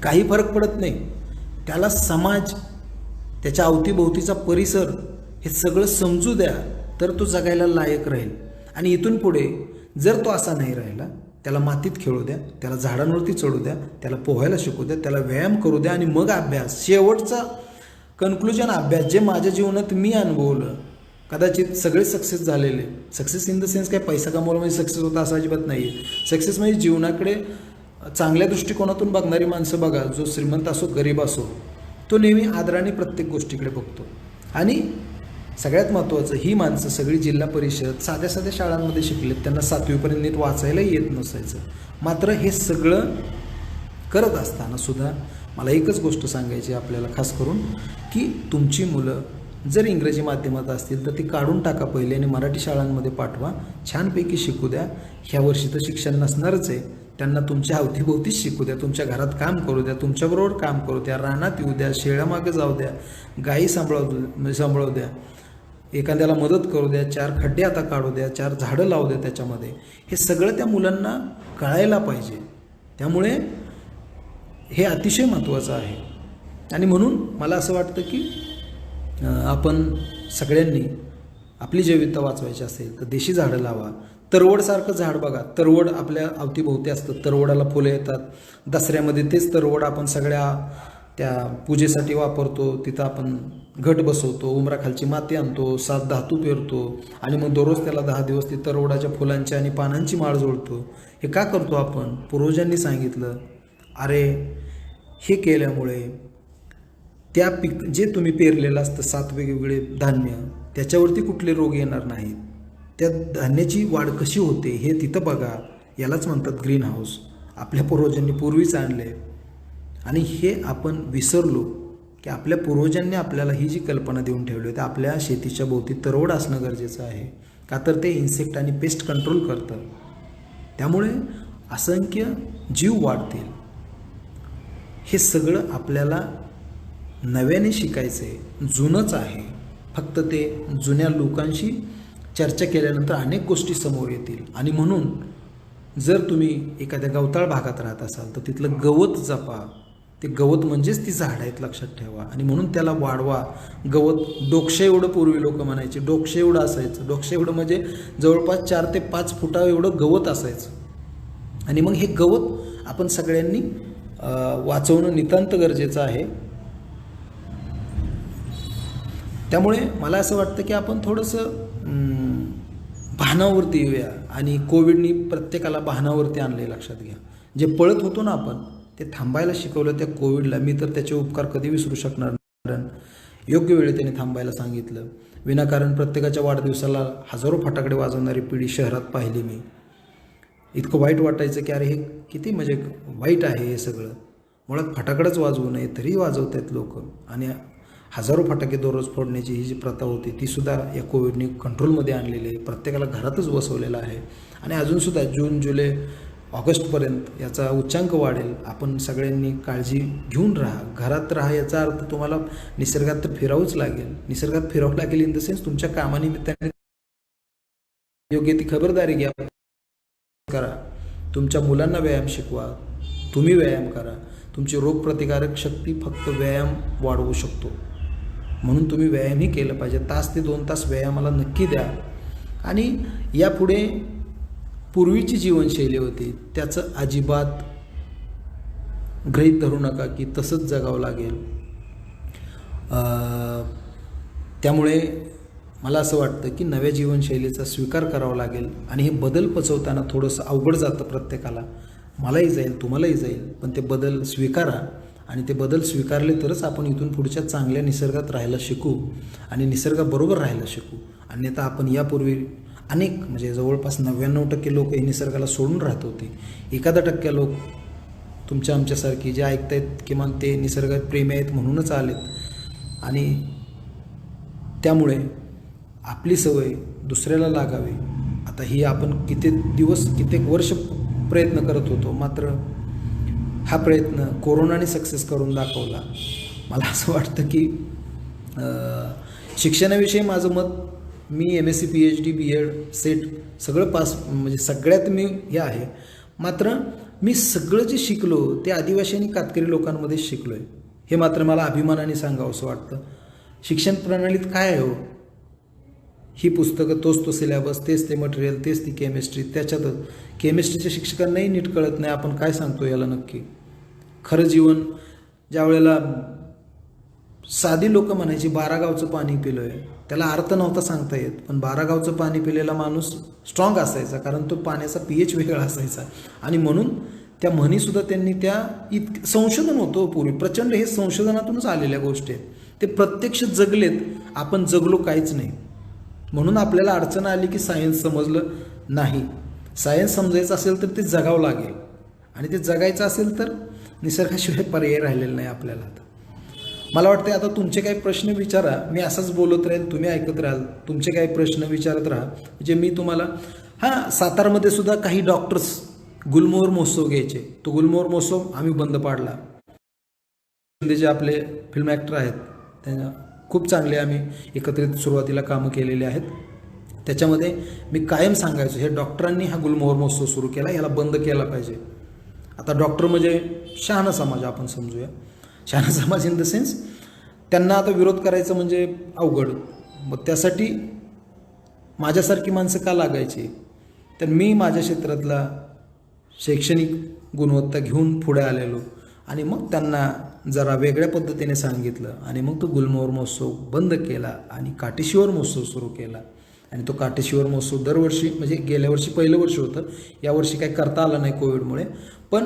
काही फरक पडत नाही. त्याला समाज, त्याच्या अवतीभोवतीचा परिसर हे सगळं समजू द्या, तर तो जगायला लायक राहील. आणि इथून पुढे जर तो असा नाही राहिला, त्याला मातीत खेळू द्या, त्याला झाडांवरती चढू द्या, त्याला पोहायला शिकू द्या, त्याला व्यायाम करू द्या आणि मग अभ्यास. शेवटचा कन्क्लुजन अभ्यास, जे माझ्या जीवनात मी अनुभवलं. कदाचित सगळे सक्सेस झालेले, सक्सेस इन द सेन्स काय पैसा कमवला म्हणजे सक्सेस होता असं अजिबात नाही. सक्सेस म्हणजे जीवनाकडे चांगल्या दृष्टिकोनातून बघणारी माणसं बघा. जो श्रीमंत असो गरीब असो, तो नेहमी आदराने प्रत्येक गोष्टीकडे बघतो. आणि सगळ्यात महत्त्वाचं, ही माणसं सगळी जिल्हा परिषद साध्या साध्या शाळांमध्ये शिकलेत, त्यांना 7वीपर्यंत नीट वाचायलाही येत नसायचं. मात्र हे सगळं करत असताना सुद्धा मला एकच गोष्ट सांगायची आपल्याला खास करून, की तुमची मुलं जर इंग्रजी माध्यमात असतील तर ती काढून टाका पहिले आणि मराठी शाळांमध्ये पाठवा. छानपैकी शिकू द्या. ह्या वर्षी तर शिक्षण नसणारच आहे, त्यांना तुमच्या अवतीभोवतीच शिकू द्या, तुमच्या घरात काम करू द्या, तुमच्याबरोबर काम करू द्या, रानात येऊ द्या, शेळ्यामागे जाऊ द्या, गायी सांभाळू द्या, एखाद्याला मदत करू द्या, 4 खड्डे आता काढू द्या, 4 झाडं लावू द्या त्याच्यामध्ये. हे सगळं त्या मुलांना कळायला पाहिजे. त्यामुळे हे अतिशय महत्त्वाचं आहे. आणि म्हणून मला असं वाटतं की आपण सगळ्यांनी आपली जैविकता वाचवायची असेल तर देशी झाडं लावा. तरवडसारखं झाड बघा, तरवड आपल्या अवतीभोवती असतं, तरवडाला फुलं येतात. दसऱ्यामध्ये तेच तरवड आपण सगळ्या त्या पूजेसाठी वापरतो. तिथं आपण घट बसवतो, उंबराखालची माती आणतो, 7 धातू पेरतो आणि मग दररोज त्याला 10 दिवस ती तरवडाच्या फुलांची आणि पानांची माळ जोडतो. हे का करतो आपण? पूर्वजांनी सांगितलं, अरे हे केल्यामुळे त्या जे तुम्ही पेरलेलं असतं 7 वेगवेगळे धान्य, त्याच्यावरती कुठले रोग येणार नाहीत. त्या धान्याची वाढ कशी होते हे तिथं बघा. यालाच म्हणतात ग्रीन हाऊस. आपल्या पूर्वजांनी पूर्वीच आणले आणि हे आपण विसरलो की आपल्या पूर्वजांनी आपल्याला ही जी कल्पना देऊन ठेवली होती, आपल्या शेतीच्या भोवती तरवड असणं गरजेचं आहे. का तर ते इन्सेक्ट आणि पेस्ट कंट्रोल करतं. त्यामुळे असंख्य जीव वाढतील. हे सगळं आपल्याला नव्याने शिकायचं आहे, जुनंच आहे. फक्त ते जुन्या लोकांशी चर्चा केल्यानंतर अनेक गोष्टी समोर येतील. आणि म्हणून जर तुम्ही एखाद्या गवताळ भागात राहत असाल तर तिथलं गवत जपा. ते गवत म्हणजेच ती झाडं आहेत, लक्षात ठेवा. आणि म्हणून त्याला वाढवा. गवत डोकशे एवढं पूर्वी लोक म्हणायचे, डोकशे एवढं असायचं. डोकशे एवढं म्हणजे जवळपास 4 ते 5 फुटा एवढं गवत असायचं. आणि मग हे गवत आपण सगळ्यांनी वाचवणं नितांत गरजेचं आहे. त्यामुळे मला असं वाटतं की आपण थोडंसं भानावरती येऊया. आणि कोविडनी प्रत्येकाला भानावरती आणले, लक्षात घ्या. जे पळत होतो ना आपण, ते थांबायला शिकवलं त्या कोविडला. मी तर त्याचे उपकार कधी विसरू शकणार नाही. योग्य वेळी त्याने थांबायला सांगितलं. विनाकारण प्रत्येकाच्या वाढदिवसाला हजारो फटाकडे वाजवणारी पिढी शहरात पाहिली मी. इतकं वाईट वाटायचं की अरे हे किती म्हणजे वाईट आहे हे सगळं. मुळात फटाकडेच वाजवू नये तरी वाजवत आहेत लोक. आणि हजारो फटाके दररोज फोडण्याची ही जी प्रथा होती तीसुद्धा या कोविडने कंट्रोलमध्ये आणलेली आहे. प्रत्येकाला घरातच बसवलेलं आहे. आणि अजूनसुद्धा जून, जुलै, ऑगस्टपर्यंत याचा उच्चांक वाढेल. आपण सगळ्यांनी काळजी घेऊन राहा, घरात राहा. याचा अर्थ तुम्हाला निसर्गात तर फिरावंच लागेल. निसर्गात फिरावं लागेल इन द सेन्स तुमच्या कामानिमित्ताने योग्य ती खबरदारी घ्या, करा. तुमच्या मुलांना व्यायाम शिकवा, तुम्ही व्यायाम करा. तुमची रोगप्रतिकारक शक्ती फक्त व्यायाम वाढवू शकतो. म्हणून तुम्ही व्यायामही केलं पाहिजे. 1 ते 2 तास व्यायामाला नक्की द्या. आणि यापुढे पूर्वीची जीवनशैली होती त्याचं अजिबात गृहीत धरू नका की तसंच जगावं लागेल. त्यामुळे मला असं वाटतं की नव्या जीवनशैलीचा स्वीकार करावा लागेल. आणि हे बदल पचवताना थोडंसं अवघड जातं प्रत्येकाला. मलाही जाईल, तुम्हालाही जाईल. पण ते बदल स्वीकारा. आणि ते बदल स्वीकारले तरच आपण इथून पुढच्या चांगल्या निसर्गात राहायला शिकू आणि निसर्गाबरोबर राहायला शिकू. अन्यथा आपण यापूर्वी अनेक म्हणजे जवळपास 99% लोक हे निसर्गाला सोडून राहत होते. 1% लोक तुमच्या आमच्यासारखी जे ऐकतायत किमान ते निसर्गात प्रेमी आहेत म्हणूनच आलेत. आणि त्यामुळे आपली सवय दुसऱ्याला लागावी. आता ही आपण कित्येक वर्ष प्रयत्न करत होतो. मात्र हा प्रयत्न कोरोनाने सक्सेस करून दाखवला. मला असं वाटतं की शिक्षणाविषयी माझं मत, मी MSc PhD BEd सेट सगळं पास म्हणजे सगळ्यात मी हे आहे. मात्र मी सगळं जे शिकलो ते आदिवासी आणि कातकरी लोकांमध्ये शिकलो आहे. हे मात्र मला अभिमानाने सांगावं असं वाटतं. शिक्षण प्रणालीत काय आहे हो, ही पुस्तकं, तोच तो सिलेबस, तेच ते मटेरियल, तेच ती केमिस्ट्री. त्याच्यातच केमिस्ट्रीच्या शिक्षकांनाही नीट कळत नाही आपण काय सांगतो याला नक्की. खरं जीवन ज्या वेळेला साधी लोक म्हणायची 12 गावचं पाणी पिलं आहे, त्याला अर्थ नव्हता सांगता येत. पण 12 गावचं पाणी पिलेला माणूस स्ट्रॉंग असायचा कारण तो पाण्याचा pH वेगळा असायचा. आणि म्हणून त्या म्हणीसुद्धा त्यांनी त्या संशोधन होतं पूर्वी प्रचंड. हे संशोधनातूनच आलेल्या गोष्टी आहेत. ते प्रत्यक्ष जगलेत, आपण जगलो काहीच नाही. म्हणून आपल्याला अडचण आली की सायन्स समजलं नाही. सायन्स समजायचं असेल तर ते जगावं लागेल. आणि ते जगायचं असेल तर निसर्गाशिवाय पर्याय राहिलेला नाही आपल्याला. मला वाटतं आता तुमचे काही प्रश्न विचारा. मी असंच बोलत राहील, तुम्ही ऐकत राहाल. तुमचे काही प्रश्न विचारत राहा म्हणजे मी तुम्हाला. सातारमध्ये सुद्धा काही डॉक्टर्स गुलमोहर महोत्सव घ्यायचे. तो गुलमोहर महोत्सव आम्ही बंद पाडला. जे आपले फिल्म ॲक्टर आहेत त्यांना खूप चांगले आम्ही एकत्रित सुरुवातीला कामं केलेले आहेत. त्याच्यामध्ये मी कायम सांगायचो हे डॉक्टरांनी हा गुलमोहर महोत्सव सुरू केला, याला बंद केला पाहिजे. आता डॉक्टर म्हणजे शहाणा समाज आपण समजूया. शहाणा समाज इन द सेन्स त्यांना आता विरोध करायचं म्हणजे अवघड. मग त्यासाठी माझ्यासारखी माणसं का लागायची. तर मी माझ्या क्षेत्रातला शैक्षणिक गुणवत्ता घेऊन पुढे आलेलो आणि मग त्यांना जरा वेगळ्या पद्धतीने सांगितलं आणि मग तो गुलमोहर महोत्सव बंद केला आणि काटेश्वर महोत्सव सुरू केला. आणि तो काटेश्वर महोत्सव दरवर्षी, म्हणजे गेल्या वर्षी पहिलं वर्ष होतं, यावर्षी काही करता आलं नाही कोविडमुळे, पण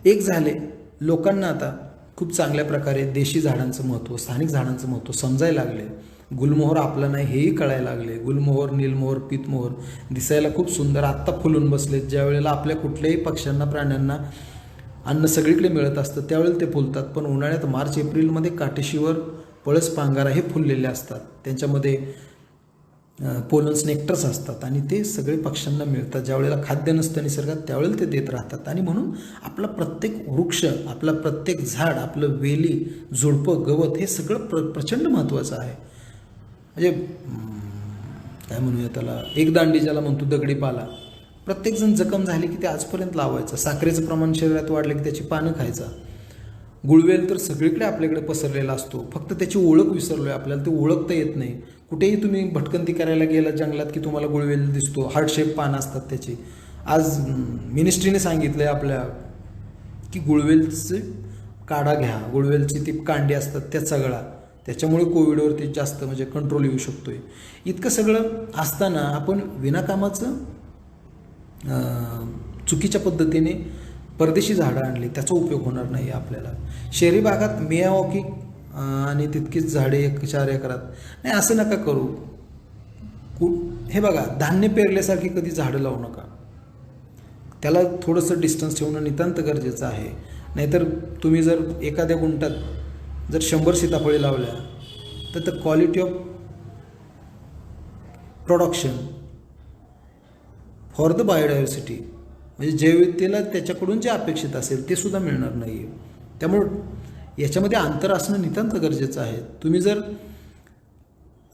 एक झाले, लोकांना आता खूप चांगल्या प्रकारे देशी झाडांचं महत्त्व, स्थानिक झाडांचं महत्त्व समजायला लागले. गुलमोहर आपलं नाही हेही कळायला लागले. गुलमोहर, नीलमोहर, पीतमोहर दिसायला खूप सुंदर आत्ता फुलून बसलेत. ज्या वेळेला आपल्या कुठल्याही पक्ष्यांना, प्राण्यांना अन्न सगळीकडे मिळत असतं त्यावेळेला ते फुलतात. पण उन्हाळ्यात मार्च एप्रिलमध्ये काटेशीवर, पळस, पांगारा हे फुललेले असतात. त्यांच्यामध्ये पोलन्स, नेक्टर्स असतात आणि ते सगळे पक्ष्यांना मिळतात. ज्या वेळेला खाद्य नसतं निसर्गात त्यावेळेला ते देत राहतात. आणि म्हणून आपला प्रत्येक वृक्ष, आपला प्रत्येक झाड, आपलं वेली, झुडपं, गवत हे सगळं प्रचंड महत्त्वाचं आहे. म्हणजे काय म्हणूया त्याला, एक दांडी ज्याला म्हणतो, दगडी पाला. प्रत्येकजण जखम झाली की ते आजपर्यंत लावायचं. साखरेचं प्रमाण शरीरात वाढलं की त्याची पानं खायचा. गुळवेल तर सगळीकडे आपल्याकडे पसरलेला असतो, फक्त त्याची ओळख विसरलो आहे. आपल्याला ते ओळखता येत नाही. कुठेही तुम्ही भटकंती करायला गेला जंगलात की तुम्हाला गुळवेल दिसतो. हार्ट शेप पानं असतात त्याची. आज मिनिस्ट्रीने सांगितलं आहे आपल्या की गुळवेलचे काढा घ्या, गुळवेलची ती कांडी असतात त्या सगळा, त्याच्यामुळे कोविडवरती जास्त म्हणजे कंट्रोल येऊ शकतो आहे. इतकं सगळं असताना आपण विनाकामाचं चुकीच्या पद्धतीने परदेशी झाडं आणली, त्याचा उपयोग होणार नाही आपल्याला. शहरी भागात मियावाकी आणि तितकीच झाडे 4 एकरात नाही, असं नका करू. हे बघा, धान्य पेरल्यासारखी कधी झाडं लावू नका. त्याला थोडंसं डिस्टन्स ठेवणं नितांत गरजेचं आहे. नाहीतर तुम्ही जर एखाद्या गुंठात जर 100 सीताफळी लावल्या तर the quality of production for the biodiversity, म्हणजे जैवविविधतेला त्याच्याकडून जे अपेक्षित असेल ते सुद्धा मिळणार नाही आहे. त्यामुळं याच्यामध्ये अंतर असणं नितांत गरजेचं आहे. तुम्ही जर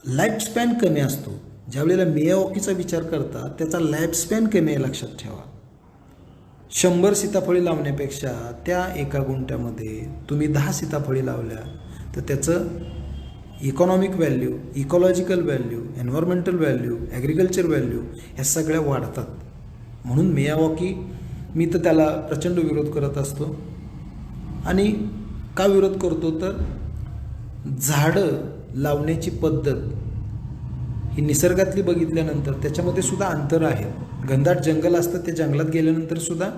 लाईफस्पॅन कमी असतो, ज्यावेळेला मियावॉकीचा विचार करता त्याचा लाईफस्पॅन कमी आहे, लक्षात ठेवा. 100 सीताफळी लावण्यापेक्षा त्या एका गुंठ्यामध्ये तुम्ही 10 सीताफळी लावल्या तर त्याचं economic value, ecological value, environmental value, agriculture value ह्या सगळ्या वाढतात. म्हणून मियावॉकी, मी तर त्याला प्रचंड विरोध करत असतो. आणि का विरोध करतो तर झाडं लावण्याची पद्धत ही निसर्गातली बघितल्यानंतर त्याच्यामध्ये सुद्धा अंतर आहे. घनदाट जंगल असतं, त्या जंगलात गेल्यानंतर सुद्धा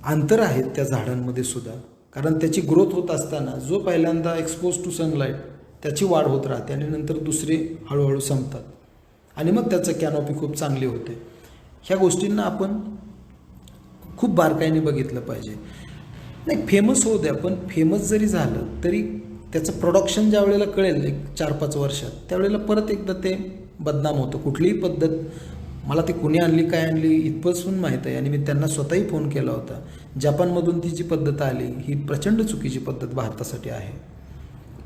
अंतर आहेत त्या झाडांमध्ये सुद्धा. कारण त्याची ग्रोथ होत असताना जो पहिल्यांदा एक्सपोज टू सनलाईट त्याची वाढ होत राहते आणि नंतर दुसरे हळूहळू संपतात आणि मग त्याचं कॅनॉपी खूप चांगली होते. ह्या गोष्टींना आपण खूप बारकाईने बघितलं पाहिजे. नाही, फेमस होऊ द्या, पण फेमस जरी झालं तरी त्याचं प्रोडक्शन ज्या वेळेला कळेल एक 4-5 वर्षात, त्यावेळेला परत एकदा ते बदनाम होतं. कुठलीही पद्धत, मला ती कुणी आणली, काय आणली इथपासून माहीत आहे आणि मी त्यांना स्वतःही फोन केला होता. जपानमधून ती जी पद्धत आली ही प्रचंड चुकीची पद्धत भारतासाठी आहे,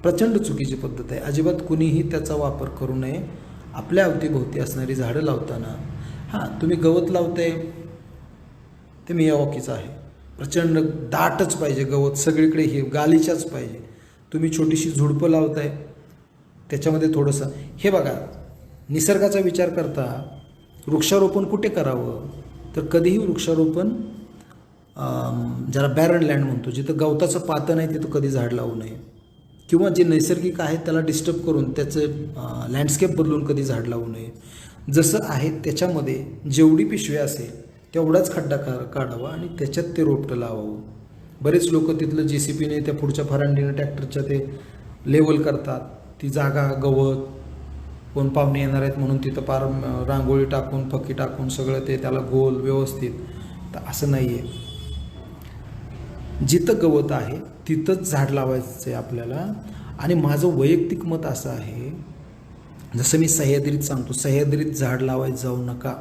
प्रचंड चुकीची पद्धत आहे. अजिबात कुणीही त्याचा वापर करू नये. आपल्या अवतीभोवती असणारी झाडं लावताना, हां तुम्ही गवत लावताय ते मियावॉकीचं आहे, प्रचंड दाटच पाहिजे गवत, सगळीकडे हे गालीच्याच पाहिजे. तुम्ही छोटीशी झुडपं लावताय त्याच्यामध्ये थोडंसं, हे बघा, निसर्गाचा विचार करता वृक्षारोपण कुठे करावं तर कधीही वृक्षारोपण ज्याला बॅरन लँड म्हणतो, जिथं गवताचं पातं नाही तिथं कधी झाड लावू नये. किंवा जे नैसर्गिक आहे त्याला डिस्टर्ब करून त्याचं लँडस्केप बदलून कधी झाड लावू नये. जसं आहे त्याच्यामध्ये जेवढी पिशवी असेल तेवढाच खड्डा काढावा आणि त्याच्यात ते रोपटं लावावं. बरेच लोक तिथलं JCPने त्या पुढच्या फरांडीनं ट्रॅक्टरच्या ते लेवल करतात. ती जागा गवत, कोण पाहुणे येणार आहेत म्हणून तिथं पार रांगोळी टाकून, फकी टाकून सगळं ते त्याला गोल व्यवस्थित, तर असं नाही आहे. जिथं गवत आहे तिथंच झाड लावायचं आहे आपल्याला. आणि माझं वैयक्तिक मत असं आहे, जसं मी सह्याद्रीत सांगतो, सह्याद्रीत झाड लावायचं जाऊ नका.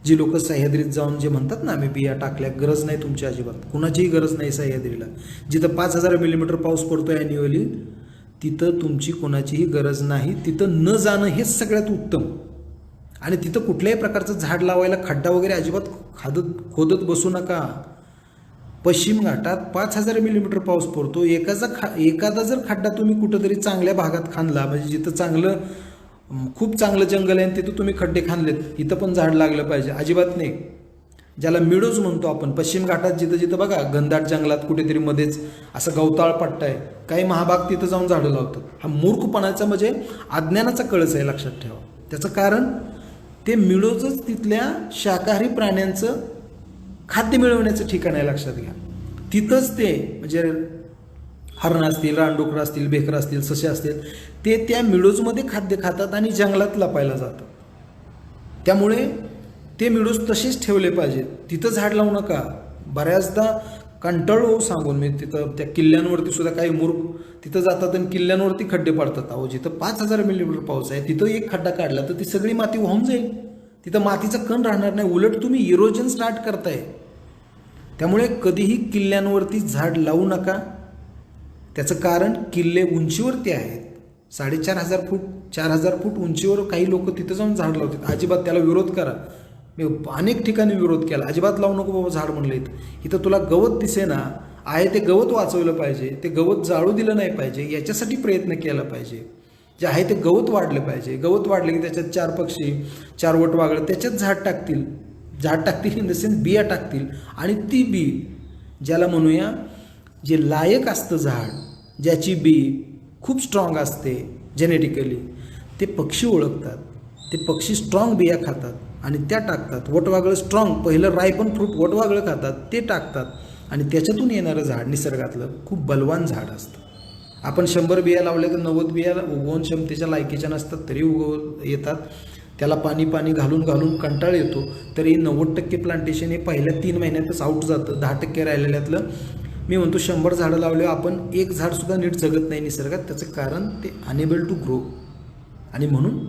जी लोक सह्याद्रीत जाऊन जे म्हणतात ना आम्ही बिया टाकल्या, गरज नाही तुमची, अजिबात कुणाचीही गरज नाही सह्याद्रीला. जिथं 5000 मिलीमीटर पाऊस पडतो ॲन्युअली तिथं तुमची कोणाचीही गरज नाही. तिथं न जाणं हेच सगळ्यात उत्तम. आणि तिथं कुठल्याही प्रकारचं झाड लावायला खड्डा वगैरे अजिबात खोदत बसू नका. पश्चिम घाटात 5000 मिलीमीटर पाऊस पडतो, एखादा जर खड्डा तुम्ही कुठंतरी चांगल्या भागात खांदला, म्हणजे जिथं चांगलं खूप चांगलं जंगल आहे आणि तिथं तुम्ही खड्डे खांदलेत, इथं पण झाड लागलं पाहिजे, अजिबात नाही. ज्याला मिडोज म्हणतो आपण, पश्चिम घाटात जिथं जिथं बघा घनदाट जंगलात कुठेतरी मध्येच असं गवताळ पट्टा आहे, काही महाभाग तिथं जाऊन झाडं लावतात. हा मूर्खपणाचा म्हणजे अज्ञानाचा कळस आहे, लक्षात ठेवा. त्याचं कारण ते मिडोजच तिथल्या शाकाहारी प्राण्यांचं खाद्य मिळवण्याचं ठिकाण आहे, लक्षात घ्या. तिथंच ते म्हणजे हरणं असतील, रानडुकरं असतील, बेकर असतील, ससे असतील, ते त्या मिडोजमध्ये खाद्य खातात आणि जंगलात लपायला जातात. त्यामुळे ते मिडोज तसेच ठेवले पाहिजेत, तिथं झाड लावू नका. बऱ्याचदा कंटाळू सांगून मी तिथं त्या किल्ल्यांवरती सुद्धा काही मूर्ख तिथं जातात आणि किल्ल्यांवरती खड्डे पाडतात. अहो, जिथं 5,000 मिलीमीटर पाऊस आहे तिथं एक खड्डा काढला तर ती सगळी माती वाहून जाईल, तिथं मातीचा कण राहणार नाही, उलट तुम्ही इरोजन स्टार्ट करताय. त्यामुळे कधीही किल्ल्यांवरती झाड लावू नका. त्याचं कारण किल्ले उंचीवरती आहेत, 4,500 फूट 4,000 फूट उंचीवर काही लोक तिथं जाऊन झाड लावतात. अजिबात त्याला विरोध करा. मी अनेक ठिकाणी विरोध केला, अजिबात लावू नको बाबा झाड म्हणलं. इथं तुला गवत दिसेना आहे, ते गवत वाचवलं पाहिजे, ते गवत जाळू दिलं नाही पाहिजे, याच्यासाठी प्रयत्न केला पाहिजे. जे आहे ते गवत वाढलं पाहिजे. गवत वाढले की त्याच्यात 4 पक्षी 4 वटवाघळं त्याच्यात झाड टाकतील इन द सेन्स बिया टाकतील. आणि ती बी ज्याला म्हणूया जे लायक असतं झाड, ज्याची बी खूप स्ट्रॉंग असते जेनेटिकली, ते पक्षी ओळखतात. ते पक्षी स्ट्रॉंग बिया खातात आणि त्या टाकतात. वटवाघळं स्ट्रॉंग पहिलं रायपन फ्रूट वटवाघळं खातात, ते टाकतात आणि त्याच्यातून येणारं झाड निसर्गातलं खूप बलवान झाड असतं. आपण 100 बिया लावल्या तर 90 बिया उगवण क्षमतेच्या लायकीच्या नसतात, तरी येतात. त्याला पाणी घालून कंटाळ येतो, तरी 90% प्लांटेशन हे पहिल्या 3 महिन्यातच आऊट जातं. 10% राहिलेल्यातलं मी म्हणतो 100 झाडं लावले, आपण एक झाडसुद्धा नीट जगत नाही निसर्गात. त्याचं कारण ते अनेबल टू ग्रो. आणि म्हणून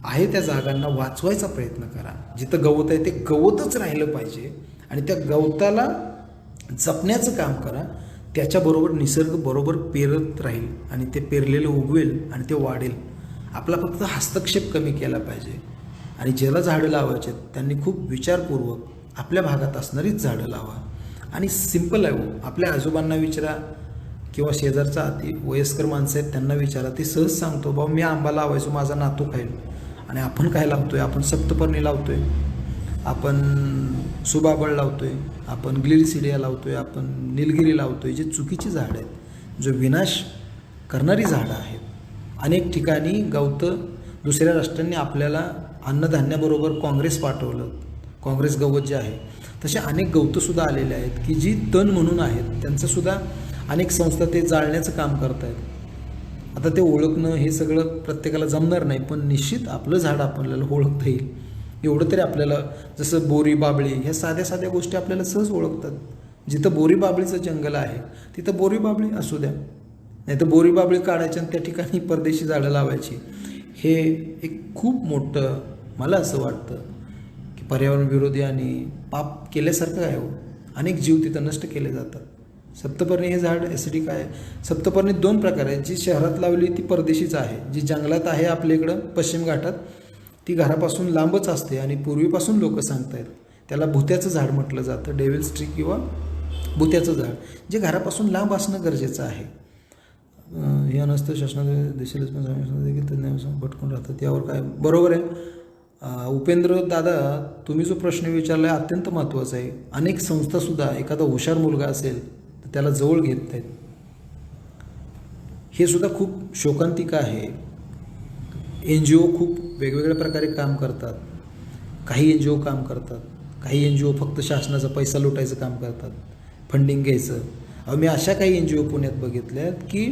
आहे त्या जागांना वाचवायचा प्रयत्न करा. जिथं गवत आहे ते गवतच राहिलं पाहिजे आणि त्या गवताला जपण्याचं काम करा. त्याच्याबरोबर निसर्ग बरोबर पेरत राहील आणि ते पेरलेलं उगवेल आणि ते वाढेल. आपला फक्त हस्तक्षेप कमी केला पाहिजे. आणि ज्याला झाडं लावायचे त्यांनी खूप विचारपूर्वक आपल्या भागात असणारीच झाडं लावा. आणि सिंपल आहे, आपल्या आजोबांना विचारा किंवा शेजारचा अति वयस्कर माणसं आहेत त्यांना विचारा, ते सहज सांगतो बाबा मी आंबा लावायचो, माझा नातू खाईल. आणि आपण काय लावतोय? आपण सप्तपर्णी लावतोय, आपण सुबाबळ लावतोय, आपण ग्लिरिसिडिया लावतोय, आपण निलगिरी लावतोय, जे चुकीची झाडं आहेत, जो विनाश करणारी झाडं आहेत. अनेक ठिकाणी गवतं दुसऱ्या राष्ट्रांनी आपल्याला अन्नधान्याबरोबर काँग्रेस पाठवलं, काँग्रेस गवत जे आहे, तसे अनेक गवतंसुद्धा आलेले आहेत की जी तण म्हणून आहेत. त्यांचंसुद्धा अनेक संस्था ते जाळण्याचं काम करत आहेत. आता ते ओळखणं हे सगळं प्रत्येकाला जमणार नाही, पण निश्चित आपलं झाड आपल्याला ओळखता येईल. एवढं तरी आपल्याला, जसं बोरी बाबळी, ह्या साध्या साध्या गोष्टी आपल्याला सहज ओळखतात. जिथं बोरी बाबळीचं जंगल आहे तिथं बोरी बाबळी असू द्या, नाही तर बोरी बाबळी काढायची आणि त्या ठिकाणी परदेशी झाडं लावायची. हे एक खूप मोठं मला असं वाटतं की पर्यावरण विरोधी आणि पाप केल्यासारखं आहे. अनेक जीव तिथं नष्ट केले जातात. सप्तपर्णी हे झाड ॲसिडिक आहे. सप्तपर्णी 2 प्रकार आहेत. जी शहरात लावली ती परदेशीच आहे, जी जंगलात आहे आपल्या इकडं पश्चिम घाटात ती घरापासून लांबच असते आणि पूर्वीपासून लोक सांगतायत त्याला भुत्याचं झाड म्हटलं जातं, डेव्हिल्स ट्री किंवा भुत्याचं झाड, जे घरापासून लांब असणं गरजेचं आहे. हे नसतं शासनाने देशाला देखील त्यांना भटकून राहतात. यावर काय बरोबर आहे. उपेंद्र दादा, तुम्ही जो प्रश्न विचारला आहे अत्यंत महत्त्वाचा आहे. अनेक संस्थासुद्धा एखादा हुशार मुलगा असेल तर त्याला जवळ घेत आहेत. हे सुद्धा खूप शोकांतिका आहे. NGO खूप वेगवेगळ्या प्रकारे काम करतात. काही NGO काम करतात, काही NGO फक्त शासनाचा पैसा लुटायचं काम करतात, फंडिंग घ्यायचं. मी अशा काही NGO पुण्यात बघितल्यात की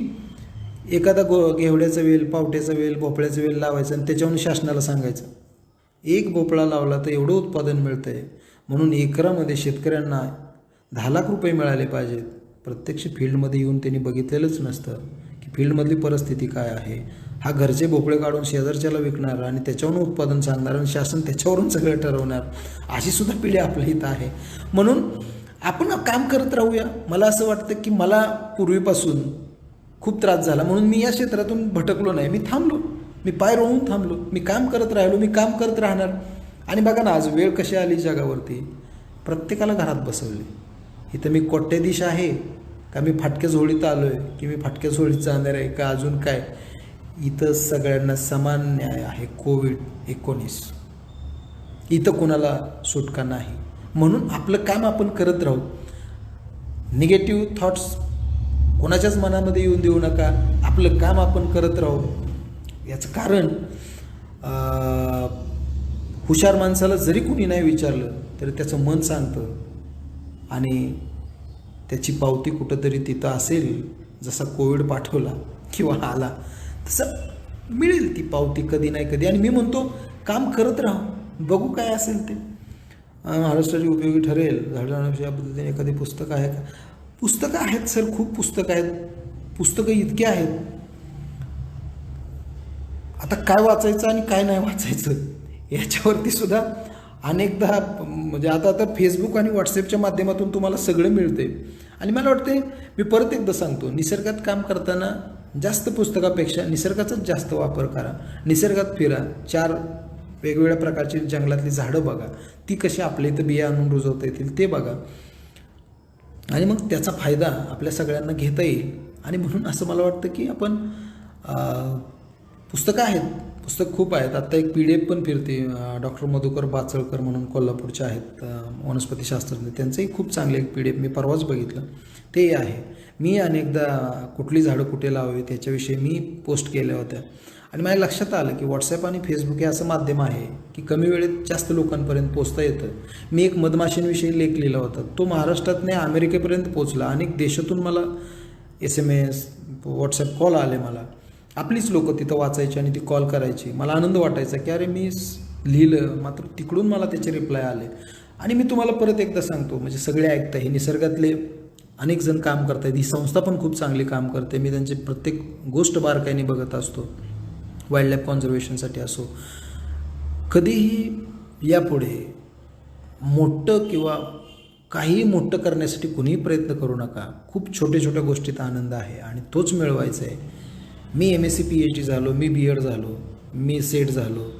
एखादा घेवड्याचा वेल, पावट्याचा वेल, भोपळ्याचा वेल लावायचा आणि त्याच्यावरून शासनाला सांगायचं एक भोपळा लावला तर एवढं उत्पादन मिळतं आहे, म्हणून एकरामध्ये शेतकऱ्यांना 10 लाख रुपये मिळाले पाहिजेत. प्रत्यक्ष फील्डमध्ये येऊन त्यांनी बघितलेलंच नसतं की फील्डमधली परिस्थिती काय आहे. हा घरचे भोपळे काढून शेजारच्याला विकणार आणि त्याच्यावरून उत्पादन सांगणार आणि शासन त्याच्यावरून सगळं ठरवणार, अशी सुद्धा पिढी आपल्या इथं आहे. म्हणून आपण काम करत राहूया. मला असं वाटतं की मला पूर्वीपासून खूप त्रास झाला म्हणून मी या क्षेत्रातून भटकलो नाही, मी थांबलो, मी पाय रोवून थांबलो, मी काम करत राहिलो, मी काम करत राहणार. आणि बघा ना आज वेळ कशी आली जगावरती, प्रत्येकाला घरात बसवले. इथं मी कोट्याधीश आहे का मी फाटक्या झोळीत आलो आहे की मी फाटक्या झोळीत जाणार आहे का अजून काय, इथं सगळ्यांना समान न्याय आहे. कोविड-19 इथं कोणाला सुटका नाही. म्हणून आपलं काम आपण करत राहू. निगेटिव्ह थॉट्स कोणाच्याच मनामध्ये येऊन देऊ नका. आपलं काम आपण करत राहू. याचं कारण हुशार माणसाला जरी कुणी नाही विचारलं तरी त्याचं मन सांगतं आणि त्याची पावती कुठंतरी तिथं असेल. जसा कोविड पाठवला किंवा आला तसं मिळेल ती पावती कधी नाही कधी. आणि मी म्हणतो काम करत राहू, बघू काय असेल ते. महाराष्ट्राची उपयोगी ठरेल झाडांविषयी या पद्धतीने एखादी पुस्तकं आहे का? पुस्तकं आहेत सर, खूप पुस्तकं आहेत. पुस्तकं इतके आहेत. आता काय वाचायचं आणि काय नाही वाचायचं याच्यावरती सुद्धा अनेकदा म्हणजे आता तर फेसबुक आणि व्हॉट्सॲपच्या माध्यमातून तुम्हाला सगळं मिळते. आणि मला वाटते मी परत एकदा सांगतो, निसर्गात काम करताना जास्त पुस्तकापेक्षा निसर्गाचाच जास्त वापर करा. निसर्गात फिरा, 4 वेगवेगळ्या प्रकारची जंगलातली झाडं बघा, ती कशी आपल्या इथं बिया आणून रुजवता येतील ते बघा आणि मग त्याचा फायदा आपल्या सगळ्यांना घेता येईल. आणि म्हणून असं मला वाटतं की आपण पुस्तकं आहेत, पुस्तक खूप आहेत. आत्ता एक PDF पण फिरते, डॉक्टर मधुकर बाचळकर म्हणून कोल्हापूरचे आहेत वनस्पतीशास्त्रज्ञ, त्यांचंही खूप चांगलं एक PDF मी परवाच बघितलं, ते आहे. मी अनेकदा कुठली झाडं कुठे लावावी त्याच्याविषयी मी पोस्ट केल्या होत्या आणि माझ्या लक्षात आलं की व्हॉट्सॲप आणि फेसबुक हे असं माध्यम आहे की कमी वेळेत जास्त लोकांपर्यंत पोचता येतं. मी एक मधमाशींविषयी लेख लिहिला होता, तो महाराष्ट्रात नाही अमेरिकेपर्यंत पोचला. अनेक देशातून मला SMS व्हॉट्सॲप कॉल आले मला. आपलीच लोकं तिथं वाचायची आणि ती कॉल करायची. मला आनंद वाटायचा की अरे मी लिहिलं, मात्र तिकडून मला त्याचे रिप्लाय आले. आणि मी तुम्हाला परत एकदा सांगतो, म्हणजे सगळे ऐकता, हे निसर्गातले अनेक जण काम करत आहेत. ही संस्था पण खूप चांगली काम करते. मी त्यांची प्रत्येक गोष्ट बारकाईने बघत असतो. वाईल्ड लाईफ कॉन्झर्वेशनसाठी असो, कधीही यापुढे मोठं किंवा काही मोठं करण्यासाठी कुणीही प्रयत्न करू नका. खूप छोट्या छोट्या गोष्टीत आनंद आहे आणि तोच मिळवायचा आहे. मी MSc PhD झालो, मी BEd झालो, मी सेट झालो.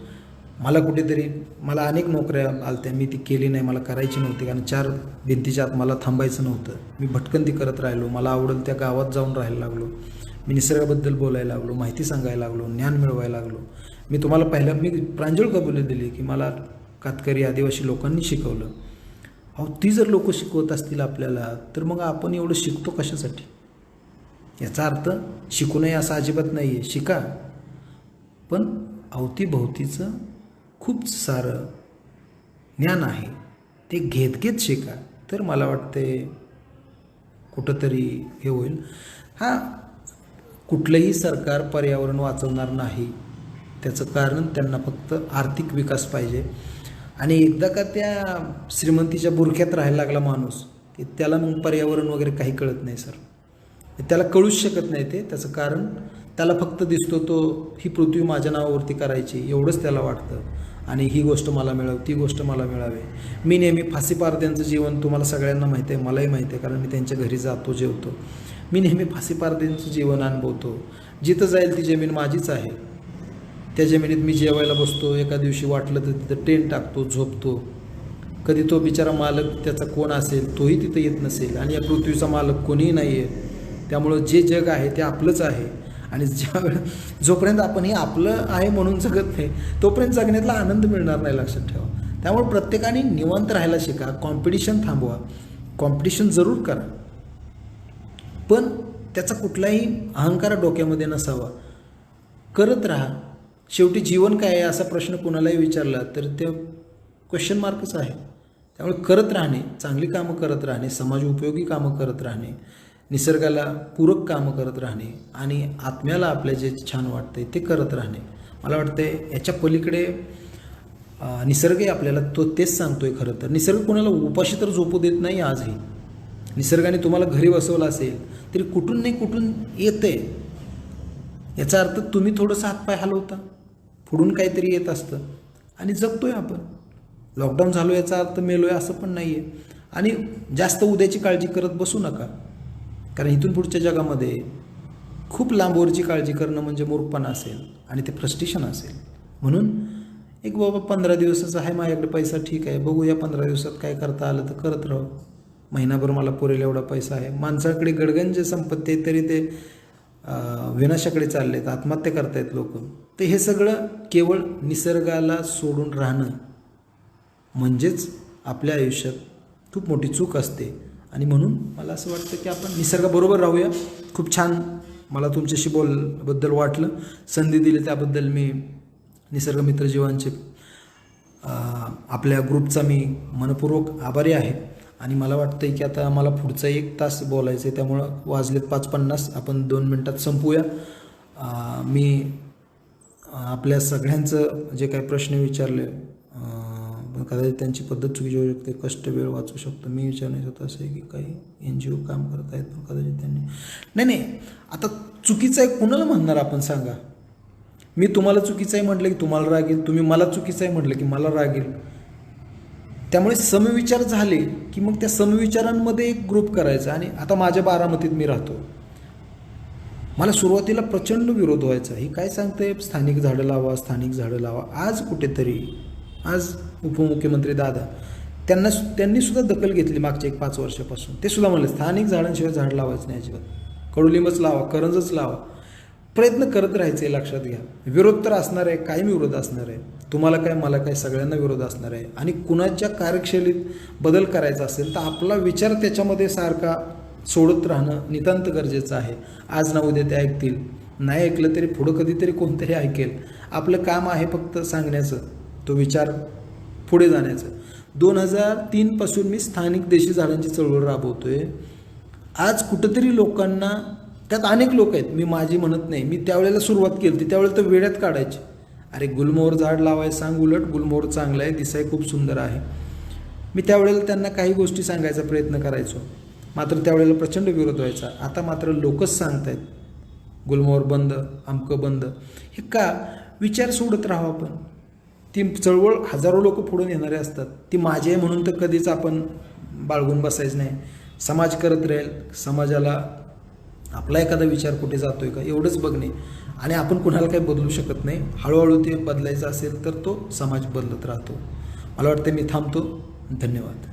मला अनेक नोकऱ्या आलत्या, मी ती केली नाही, मला करायची नव्हती, कारण 4 भिंतीच्या आत मला थांबायचं नव्हतं. मी भटकंती करत राहिलो, मला आवडेल त्या गावात जाऊन राहायला लागलो. मी निसर्गाबद्दल बोलायला लागलो, माहिती सांगायला लागलो, ज्ञान मिळवायला लागलो. मी तुम्हाला मी प्रांजळ कबुली दिली की मला कातकरी आदिवासी लोकांनी शिकवलं. अहो, ती जर लोक शिकवत असतील आपल्याला, तर मग आपण एवढं शिकतो कशासाठी? याचा अर्थ शिकू नये असं अजिबात नाही आहे, शिका, पण अवतीभोवतीचं खूप सारं ज्ञान आहे ते घेत घेत शिका. तर मला वाटते कुठंतरी हे होईल. कुठलंही सरकार पर्यावरण वाचवणार नाही. त्याचं कारण त्यांना फक्त आर्थिक विकास पाहिजे. आणि एकदा का त्या श्रीमंतीच्या बुरख्यात राहायला लागला माणूस की त्याला मग पर्यावरण वगैरे काही कळत नाही सर. त्याला कळूच शकत नाही ते. त्याचं कारण त्याला फक्त दिसतो तो ही पृथ्वी माझ्या नावावरती करायची एवढंच त्याला वाटतं आणि ही गोष्ट मला मिळावी, ती गोष्ट मला मिळावी. मी नेहमी फाशीपारद्यांचं जीवन तुम्हाला सगळ्यांना माहिती आहे, मलाही माहिती आहे, कारण मी त्यांच्या घरी जातो, जेवतो. मी नेहमी फाशीपारद्यांचं जीवन अनुभवतो. जिथं जाईल ती जमीन माझीच आहे. त्या जमिनीत मी जेवायला बसतो. एका दिवशी वाटलं तर तिथं टेंट टाकतो, झोपतो. कधी तो बिचारा मालक त्याचा कोण असेल तोही तिथं येत नसेल आणि या पृथ्वीचा मालक कोणीही नाही आहे. त्यामुळं जे जग आहे ते आपलंच आहे आणि जोपर्यंत आपण हे आपलं आहे म्हणून जगत नाही तोपर्यंत जगण्यातला आनंद मिळणार नाही, लक्षात ठेवा. त्यामुळे प्रत्येकाने निवांत राहायला शिका. कॉम्पिटिशन थांबवा, कॉम्पिटिशन जरूर करा, पण त्याचा कुठलाही अहंकार डोक्यामध्ये नसावा. करत राहा. शेवटी जीवन काय आहे असा प्रश्न कुणालाही विचारला तर ते क्वेश्चन मार्कच आहे. त्यामुळे करत राहणे, चांगली कामं करत राहणे, समाज उपयोगी कामं करत राहणे, निसर्गाला पूरक कामं करत राहणे आणि आत्म्याला आपल्या जे छान वाटते ते करत राहणे. मला वाटते याच्या पलीकडे निसर्गही आपल्याला तेच सांगतोय. खरं तर निसर्ग कोणाला उपाशी तर झोपू देत नाही. आजही निसर्गाने तुम्हाला घरी बसवलं असेल तरी कुठून नाही कुठून येते. याचा अर्थ तुम्ही थोडंसं हातपाय हलवता, पुढून काहीतरी येत असतं आणि जगतोय आपण. लॉकडाऊन झालो याचा अर्थ मेलोय असं पण नाही आहे. आणि जास्त उद्याची काळजी करत बसू नका, कारण इथून पुढच्या जगामध्ये खूप लांबवरची काळजी करणं म्हणजे मूर्खपणा असेल आणि ते फ्रस्ट्रेशन असेल. म्हणून एक बाबा 15 दिवसाचा आहे माझ्याकडे पैसा, ठीक आहे, बघूया 15 दिवसात काय करता आलं तर करत राहू. महिनाभर मला पुरेल एवढा पैसा आहे. माणसाकडे गडगंज संपत्ती आहे तरी ते विनाशाकडे चालले आहेत, आत्महत्या करतायत लोक, तर हे सगळं केवळ निसर्गाला सोडून राहणं म्हणजेच आपल्या आयुष्यात खूप मोठी चूक असते. आणि म्हणून मला असं वाटतं की आपण निसर्गाबरोबर राहूया. खूप छान मला तुमच्याशी बोलबद्दल वाटलं. संधी दिली त्याबद्दल मी निसर्ग मित्र जीवांचे आपल्या ग्रुपचा मी मनपूर्वक आभारी आहे. आणि मला वाटतं आहे की आता मला पुढचा 1 तास बोलायचं आहे, त्यामुळं वाजलेत 5:50, आपण 2 मिनटात संपवूया. मी आपल्या सगळ्यांचं जे काही प्रश्न विचारले, कदाचित त्यांची पद्धत चुकीची होऊ शकते, कष्ट वेळ वाचू शकतो. मी विचारण्याचं होतं असं आहे की काही NGO काम करत आहेत, पण कदाचित त्यांनी नाही आता चुकीचं आहे कुणाला म्हणणार आपण सांगा. मी तुम्हाला चुकीचं आहे म्हटलं की तुम्हाला राग येईल, तुम्ही मला चुकीचं आहे म्हटलं की मला राग येईल. त्यामुळे समविचार झाले की मग त्या समविचारांमध्ये एक ग्रुप करायचा. आणि आता माझ्या बारामतीत मी राहतो, मला सुरुवातीला प्रचंड विरोध व्हायचा, ही काय सांगते स्थानिक झाडं लावा, स्थानिक झाडं लावा. आज कुठेतरी आज उपमुख्यमंत्री दादा त्यांनी सुद्धा दखल घेतली मागच्या 5 वर्षापासून. ते सुद्धा म्हणले स्थानिक झाडांशिवाय झाड लावायचं नाही अजिबात, कडुलिंबच लावा, करंजच लावा. प्रयत्न करत राहायचे, लक्षात घ्या. विरोध तर असणार आहे, कायम विरोध असणार आहे. तुम्हाला काय, मला काय, सगळ्यांना विरोध असणार आहे. आणि कुणाच्या कार्यशैलीत बदल करायचा असेल तर आपला विचार त्याच्यामध्ये सारखा सोडत राहणं नितांत गरजेचं आहे. आज ना उद्या ते ऐकतील, नाही ऐकलं तरी पुढं कधीतरी कोणतरी ऐकेल. आपलं काम आहे फक्त सांगण्याचं, तो विचार पुढे जाण्याचं. 2003 पासून मी स्थानिक देशी झाडांची चळवळ राबवतोय. आज कुठंतरी लोकांना, त्यात अनेक लोक आहेत, मी माझी म्हणत नाही, मी त्यावेळेला सुरुवात केली होती, त्यावेळेला तर वेड्यात काढायची. अरे गुलमोहर झाड लावायचं सांग, उलट गुलमोहर चांगलं आहे, दिसाय खूप सुंदर आहे. मी त्यावेळेला त्यांना काही गोष्टी सांगायचा प्रयत्न करायचो, मात्र त्यावेळेला प्रचंड विरोध व्हायचा. आता मात्र लोकच सांगतायत गुलमोहर बंद, अमकं बंद. हे का? विचार सोडत राहावं आपण. ती चळवळ हजारो लोक पुढून येणारे असतात, ती माझी आहे म्हणून तर कधीच आपण बाळगून बसायचं नाही. समाज करत राहील, समाजाला आपला एखादा विचार कुठे जातोय का एवढंच बघणे. आणि आपण कुणाला काही बदलू शकत नाही. हळूहळू ते बदलायचं असेल तर तो समाज बदलत राहतो. मला वाटतं मी थांबतो. धन्यवाद.